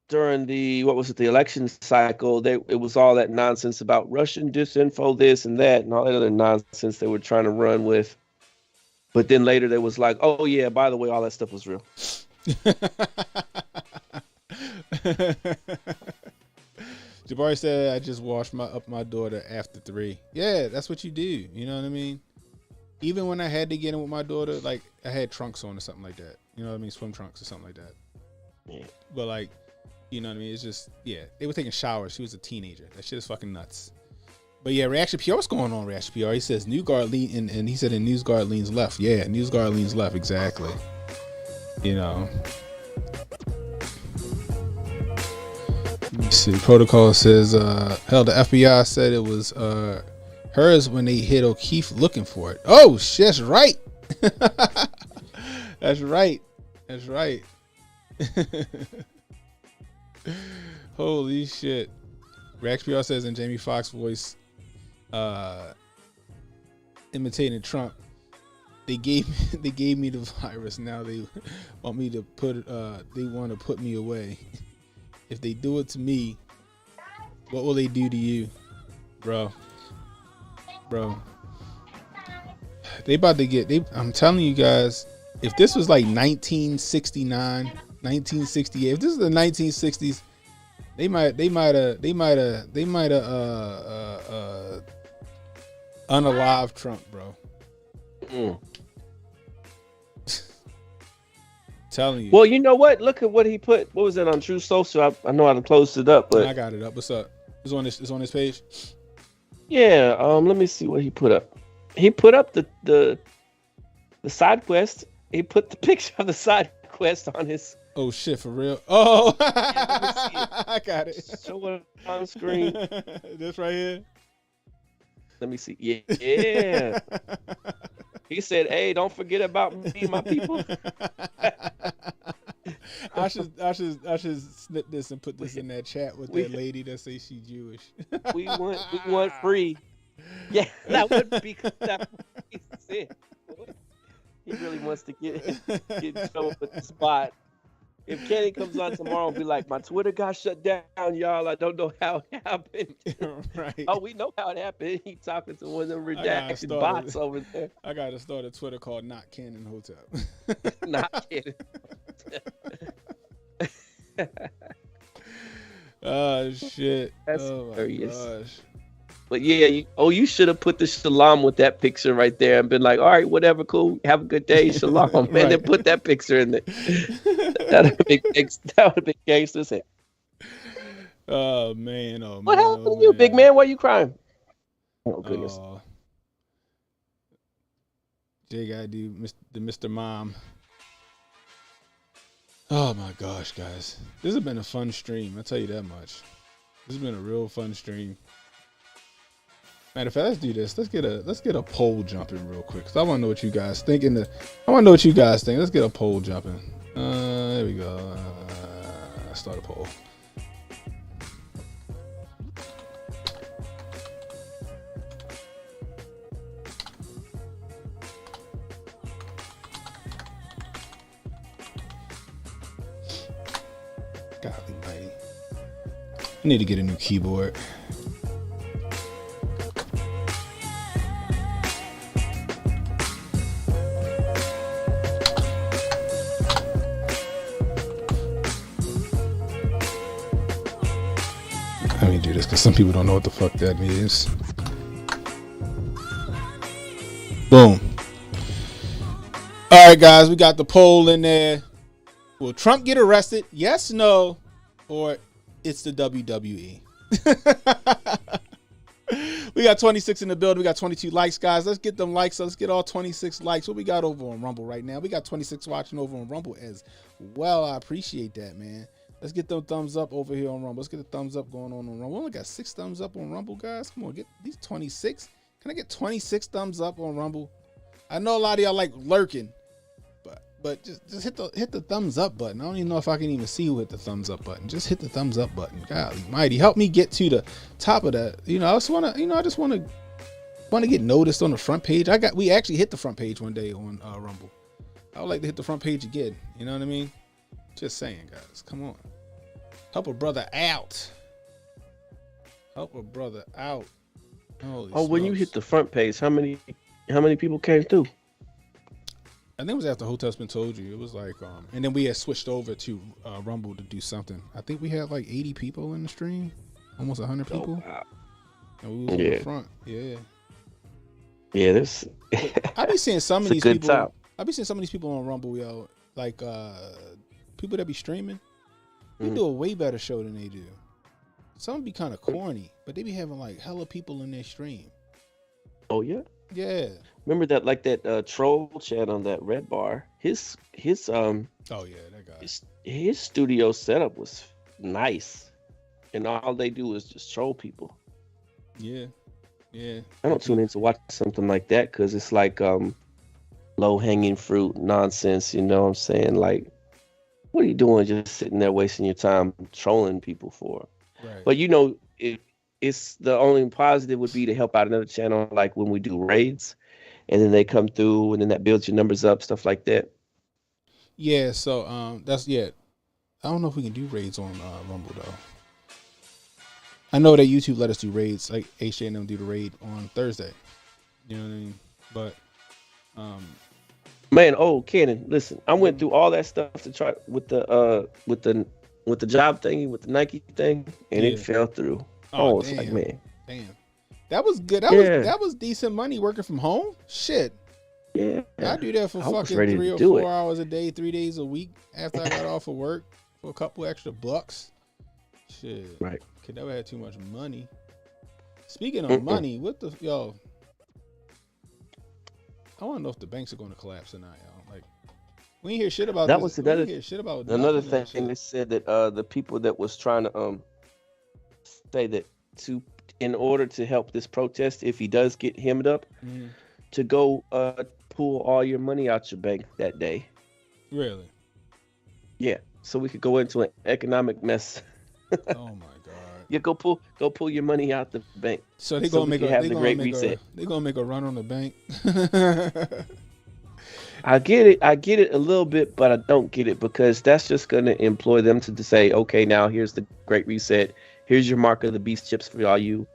Speaker 4: the election cycle, it was all that nonsense about Russian disinfo, this and that, and all that other nonsense they were trying to run with. But then later they was like, oh yeah, by the way, all that stuff was real.
Speaker 3: Jabari said, I just washed my daughter after 3. Yeah, that's what you do. You know what I mean? Even when I had to get in with my daughter, like I had trunks on or something like that. You know what I mean? Swim trunks or something like that. Yeah. But like, you know what I mean? It's just, yeah, they were taking showers. She was a teenager. That shit is fucking nuts. But yeah, Reaction PR, what's going on, Reaction PR? He says, NewsGuard lean, and he said, and NewsGuard leans left. Yeah, NewsGuard leans left, exactly. You know. Let me see. Protocol says, hell, the FBI said it was hers when they hit O'Keefe looking for it. Oh, shit, that's right. That's right. That's right. Holy shit. Rex PR says in Jamie Foxx voice, imitating Trump, they gave me the virus. Now they want me to they want to put me away. If they do it to me, what will they do to you? Bro. They about to get, I'm telling you guys, if this was like 1969, 1968, if this is the 1960s, they might have unalive Trump, bro. Telling you.
Speaker 4: Well, you know what? Look at what he put. What was it on True Social? I know I closed it up, but
Speaker 3: I got it up. What's up? It's on this page.
Speaker 4: Yeah. Let me see what he put up. He put up the side quest. He put the picture of the side quest on his.
Speaker 3: Oh shit! For real? Oh, I got it.
Speaker 4: Show it on screen.
Speaker 3: This right here.
Speaker 4: Let me see. Yeah. He said, "Hey, don't forget about me, my people."
Speaker 3: I should snip this and put this in that chat with that lady that say she Jewish.
Speaker 4: we want free. Yeah, that would be sick. He really wants to get in trouble with the spot. If Kenny comes on tomorrow and be like, my Twitter got shut down, y'all. I don't know how it happened.
Speaker 3: Right.
Speaker 4: Oh, we know how it happened. He talking to one of them redacted bots over there.
Speaker 3: I got to start a Twitter called Not Canon Hotep.
Speaker 4: Not kidding.
Speaker 3: Oh, shit.
Speaker 4: That's
Speaker 3: oh, my
Speaker 4: hilarious.
Speaker 3: gosh.
Speaker 4: But yeah, you should have put the shalom with that picture right there and been like, all right, whatever, cool. Have a good day, shalom. Man, right. Then put that picture in there. That would have been gangster's head.
Speaker 3: Oh, man.
Speaker 4: What happened to you, big man? Why are you crying? Oh, goodness.
Speaker 3: Jay gotta do the Mr. Mom. Oh, my gosh, guys. This has been a fun stream. I'll tell you that much. This has been a real fun stream. Matter of fact, let's do this. Let's get a poll jumping real quick. Cause I want to know what you guys think. I want to know what you guys think. Let's get a poll jumping. There we go. Start a poll. Golly mighty. I need to get a new keyboard. Let me do this because some people don't know what the fuck that means. Boom. All right, guys, we got the poll in there. Will Trump get arrested? Yes, no, or it's the WWE. We got 26 in the building. We got 22 likes, guys. Let's get them likes. Let's get all 26 likes. What we got over on Rumble right now? We got 26 watching over on Rumble as well. I appreciate that, man. Let's get them thumbs up over here on Rumble. Let's get the thumbs up going on Rumble. We only got 6 thumbs up on Rumble, guys. Come on, get these 26. Can I get 26 thumbs up on Rumble? I know a lot of y'all like lurking, but just hit the thumbs up button. I don't even know if I can even see who hit the thumbs up button. Just hit the thumbs up button. Golly mighty, help me get to the top of that. I just want to get noticed on the front page. We actually hit the front page one day on Rumble. I would like to hit the front page again. You know what I mean? Just saying, guys. Come on. Help a brother out. Help a brother out. Holy smokes.
Speaker 4: When you hit the front page, how many people came through?
Speaker 3: I think it was after Hotep's been told you. It was like, and then we had switched over to Rumble to do something. I think we had like 80 people in the stream, almost 100 people.
Speaker 4: Oh, wow.
Speaker 3: And we was in the front. Yeah.
Speaker 4: Yeah, this.
Speaker 3: I be seeing some of these people. I be seeing some of these people on Rumble, yo. Like people that be streaming, they do a way better show than they do. Some be kind of corny, but they be having like hella people in their stream.
Speaker 4: Oh yeah.
Speaker 3: Yeah.
Speaker 4: Remember that troll chat on that Red Bar? His
Speaker 3: oh yeah, that guy.
Speaker 4: His studio setup was nice, and all they do is just troll people.
Speaker 3: Yeah. Yeah.
Speaker 4: I don't tune in to watch something like that because it's like low hanging fruit nonsense. You know what I'm saying? Like, what are you doing just sitting there wasting your time trolling people for?
Speaker 3: Right.
Speaker 4: But it's the only positive would be to help out another channel, like when we do raids, and then they come through, and then that builds your numbers up, stuff like that.
Speaker 3: Yeah. So that's I don't know if we can do raids on Rumble though. I know that YouTube let us do raids, like HJ and them do the raid on Thursday. You know what I mean? But
Speaker 4: man, Cannon, listen, I went through all that stuff to try with the job thingy, with the Nike thing, and it fell through. Oh, it's like, man,
Speaker 3: damn, that was good. That was decent money working from home. Shit.
Speaker 4: Yeah,
Speaker 3: I do that for fucking 3 or 4 hours a day, 3 days a week after I got off of work for a couple extra bucks. Shit,
Speaker 4: right?
Speaker 3: Could never have too much money. Speaking of money, I want to know if the banks are going to collapse or not, y'all. Like, we ain't hear shit about
Speaker 4: that.
Speaker 3: This.
Speaker 4: Was another thing. They said that the people that was trying to say that in order to help this protest, if he does get hemmed up, to go pull all your money out your bank that day.
Speaker 3: Really?
Speaker 4: Yeah. So we could go into an economic mess.
Speaker 3: Oh my God.
Speaker 4: Yeah, go pull your money out the bank.
Speaker 3: So they're gonna make the great reset. They're gonna make a run on the bank.
Speaker 4: I get it a little bit, but I don't get it because that's just gonna employ them to say, okay, now here's the great reset. Here's your mark of the beast chips for all you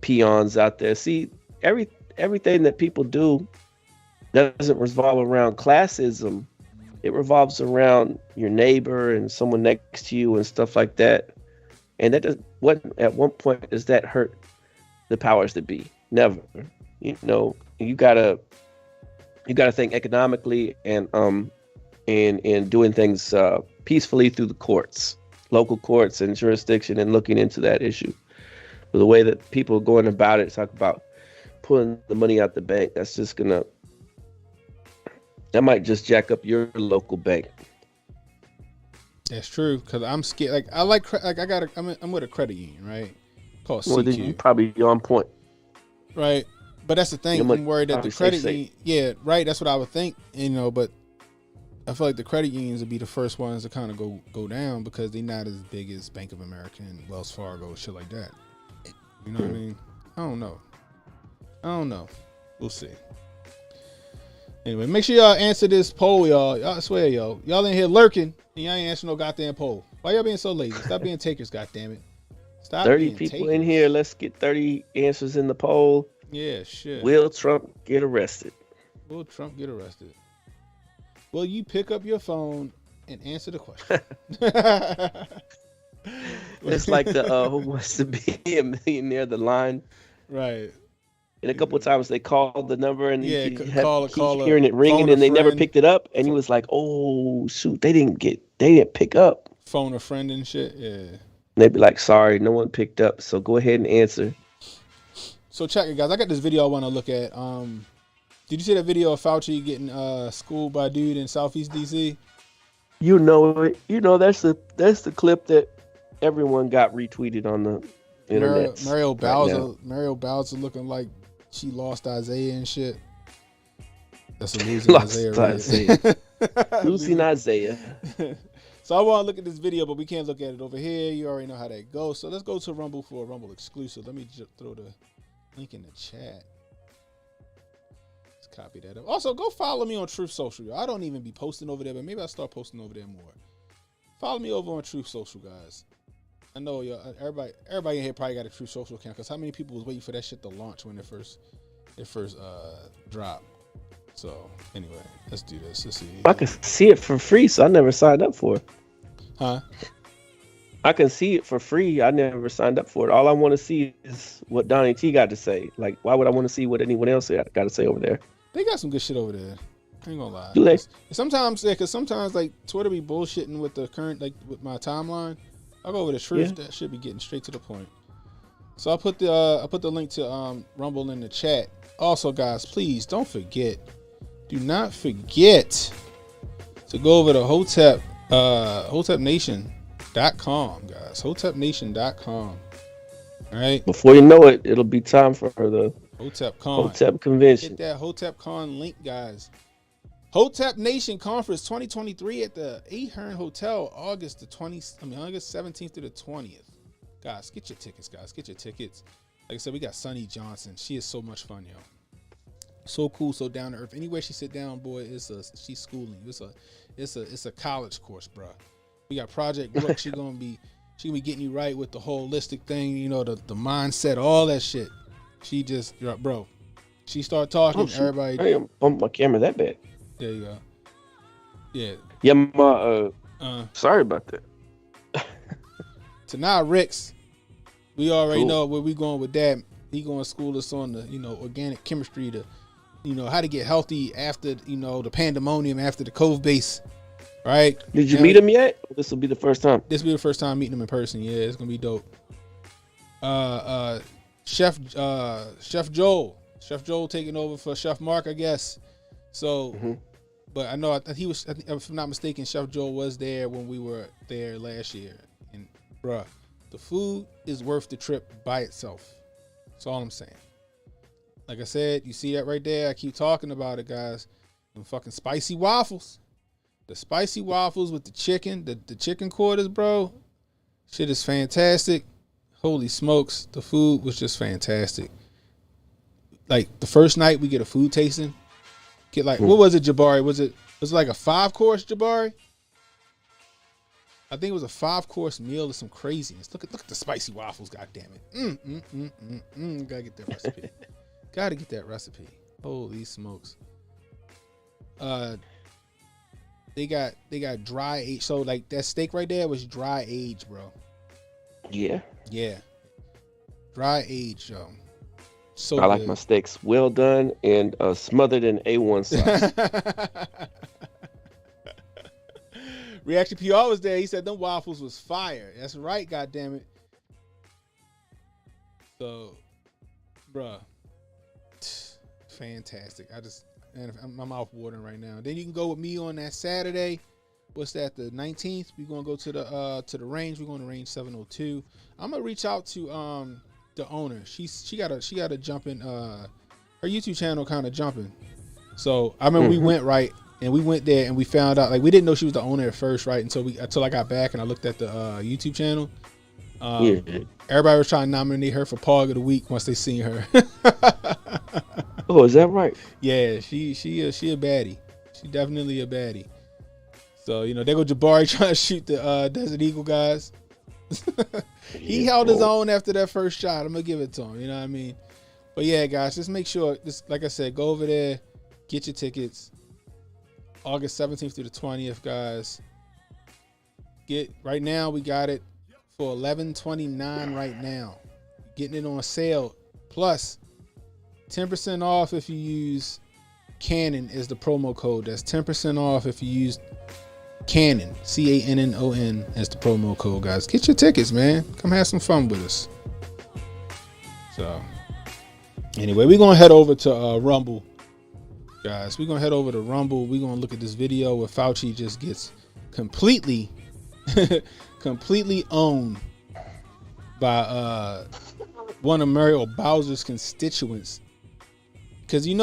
Speaker 4: peons out there. See, everything that people do doesn't revolve around classism. It revolves around your neighbor and someone next to you and stuff like that. And that at one point does that hurt the powers that be? Never. You gotta think economically and doing things peacefully through the courts, local courts and jurisdiction, and looking into that issue. But the way that people are going about it, talk about pulling the money out the bank, that might just jack up your local bank.
Speaker 3: That's true, because I'm scared. I'm with a credit union, right? Called CQ.
Speaker 4: Well, then you probably on point.
Speaker 3: Right. But that's the thing. I'm worried that the credit union, yeah, right. That's what I would think. But I feel like the credit unions would be the first ones to kind of go down because they're not as big as Bank of America and Wells Fargo, shit like that. You know what I mean? I don't know. We'll see. Anyway, make sure y'all answer this poll, y'all. I swear, y'all in here lurking and y'all ain't answering no goddamn poll. Why y'all being so lazy? Stop being takers, goddammit. Stop
Speaker 4: 30 people takers. In here. Let's get 30 answers in the poll.
Speaker 3: Yeah, shit.
Speaker 4: Will Trump get arrested?
Speaker 3: Will Trump get arrested? Will you pick up your phone and answer the question?
Speaker 4: It's like the Who Wants to Be a Millionaire, the line.
Speaker 3: Right.
Speaker 4: And a couple of times they called the number and
Speaker 3: yeah,
Speaker 4: you
Speaker 3: call
Speaker 4: hearing it ringing and they never picked it up. And he was like, oh, shoot, they didn't pick up.
Speaker 3: Phone a friend and shit, yeah. And
Speaker 4: they'd be like, sorry, no one picked up. So go ahead and answer.
Speaker 3: So check it, guys. I got this video I want to look at. Did you see that video of Fauci getting schooled by a dude in Southeast DC?
Speaker 4: You know it. You know that's the clip that everyone got retweeted on the internet.
Speaker 3: Mario Bowser looking like she lost Isaiah and shit. That's a losing Isaiah.
Speaker 4: Losing Isaiah.
Speaker 3: So I want to look at this video, but we can't look at it over here. You already know how that goes. So let's go to Rumble for a Rumble exclusive. Let me just throw the link in the chat. Let's copy that up. Also, go follow me on Truth Social, y'all. I don't even be posting over there, but maybe I'll start posting over there more. Follow me over on Truth Social, guys. I know y'all, everybody in here probably got a Truth Social account, because how many people was waiting for that shit to launch when it first dropped? So anyway, let's do this. Let's see.
Speaker 4: I can see it for free, so I never signed up for it.
Speaker 3: Huh?
Speaker 4: I can see it for free. I never signed up for it. All I want to see is what Donnie T got to say. Like, why would I want to see what anyone else got to say over there?
Speaker 3: They got some good shit over there. I ain't gonna lie. Sometimes like Twitter be bullshitting with the current, like with my timeline. I'll go over the truth. Yeah. That should be getting straight to the point. So I put the link to Rumble in the chat. Also, guys, please don't forget. Do not forget to go over to HotepNation.com, guys. HotepNation.com. All right.
Speaker 4: Before you know it, it'll be time for the
Speaker 3: HotepCon.
Speaker 4: Hotep convention.
Speaker 3: Get that HotepCon link, guys. Hotep Nation Conference 2023 at the Ahern Hotel, August 17th to the 20th. Guys, get your tickets, guys. Get your tickets. Like I said, we got Sunny Johnson. She is so much fun, yo. So cool, so down to earth. Anywhere she sit down, boy, she's schooling. It's a college course, bro. We got Project Brooke. She gonna be getting you right with the holistic thing, you know, the mindset, all that shit. She just, bro. She start talking, everybody.
Speaker 4: I didn't bump my camera that bad.
Speaker 3: There you go. Yeah.
Speaker 4: Yeah, sorry about that.
Speaker 3: Tanah Ricks, we already know where we going with that. He going to school us on the, organic chemistry, how to get healthy after, the pandemonium, after the Cove base, right?
Speaker 4: Did you meet him yet? This will be the first time.
Speaker 3: This will be the first time meeting him in person. Yeah, it's going to be dope. Chef Joel taking over for Chef Mark, I guess. So, but I know he was, if I'm not mistaken, Chef Joel was there when we were there last year. And, bruh, the food is worth the trip by itself. That's all I'm saying. Like I said, you see that right there? I keep talking about it, guys. Them fucking spicy waffles. The spicy waffles with the chicken, the chicken quarters, bro. Shit is fantastic. Holy smokes. The food was just fantastic. Like, the first night we get a food tasting. Get like, what was it, Jabari? Was it like a 5-course, Jabari? I think it was a 5-course meal or some craziness. Look at the spicy waffles, goddammit. Gotta get that recipe. Gotta get that recipe. Holy smokes. They got dry aged. So like that steak right there was dry aged, bro.
Speaker 4: Yeah.
Speaker 3: Yeah. Dry aged, yo. So
Speaker 4: I like my steaks well done and smothered in A1 sauce.
Speaker 3: Reaction PR was there. He said them waffles was fire. That's right, goddammit. So, bruh, fantastic. My mouth watering right now. Then you can go with me on that Saturday. What's that? The 19th. We're gonna go to the range. We're going to range 702. I'm gonna reach out to the owner. She got a jumping. Her YouTube channel kind of jumping. So I remember we went right, and we went there and we found out, like, we didn't know she was the owner at first, right? Until I got back and I looked at the YouTube channel. Everybody was trying to nominate her for Pog of the Week once they seen her.
Speaker 4: Oh, is that right?
Speaker 3: Yeah, she a baddie. She definitely a baddie. So, you know, there go Jabari trying to shoot the Desert Eagle guys. He held his own after that first shot. I'm gonna give it to him. You know what I mean? But yeah, guys, just make sure, like I said, go over there, get your tickets. August 17th through the 20th, guys. Right now we got it for $11.29 right now. Getting it on sale. Plus 10% off if you use Canon is the promo code. That's 10% off if you use Canon, CANNON as the promo code, guys. Get your tickets, man. Come have some fun with us. So, anyway, we're going to head over to Rumble, guys. We're going to head over to Rumble. We're going to look at this video where Fauci just gets completely owned by one of Muriel Bowser's constituents. Because they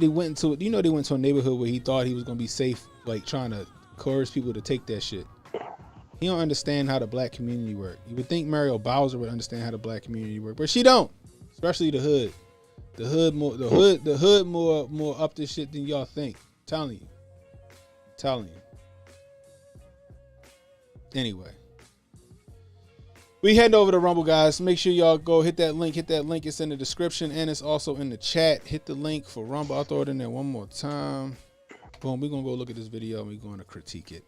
Speaker 3: went into a neighborhood where he thought he was going to be safe, like trying to coerce people to take that shit. He don't understand how the black community work. You would think Muriel Bowser would understand how the black community work, but she don't. Especially the hood. The hood more up to shit than y'all think. I'm telling you. Anyway. We head over to Rumble, guys. Make sure y'all go hit that link. It's in the description and it's also in the chat. Hit the link for Rumble. I'll throw it in there one more time. Boom, we're going to go look at this video and we're going to critique it.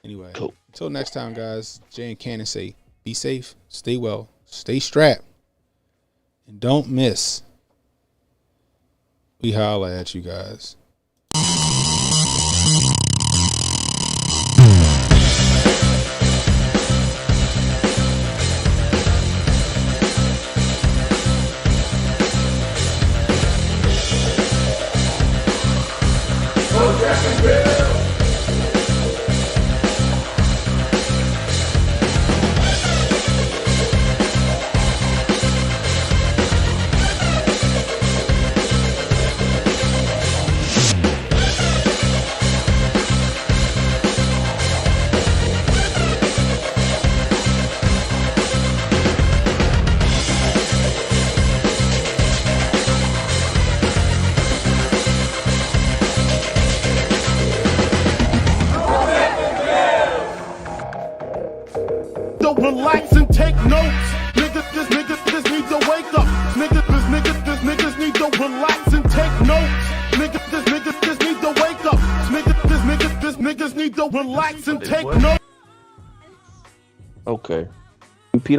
Speaker 3: Anyway, cool. Until next time, guys, Jay and Cannon say, be safe, stay well, stay strapped, and don't miss. We holla at you guys.
Speaker 1: Relax and take notes. Niggas need to wake up. Niggas need to relax and take notes. Niggas need to wake up. Niggas need to relax and take notes.
Speaker 4: Okay.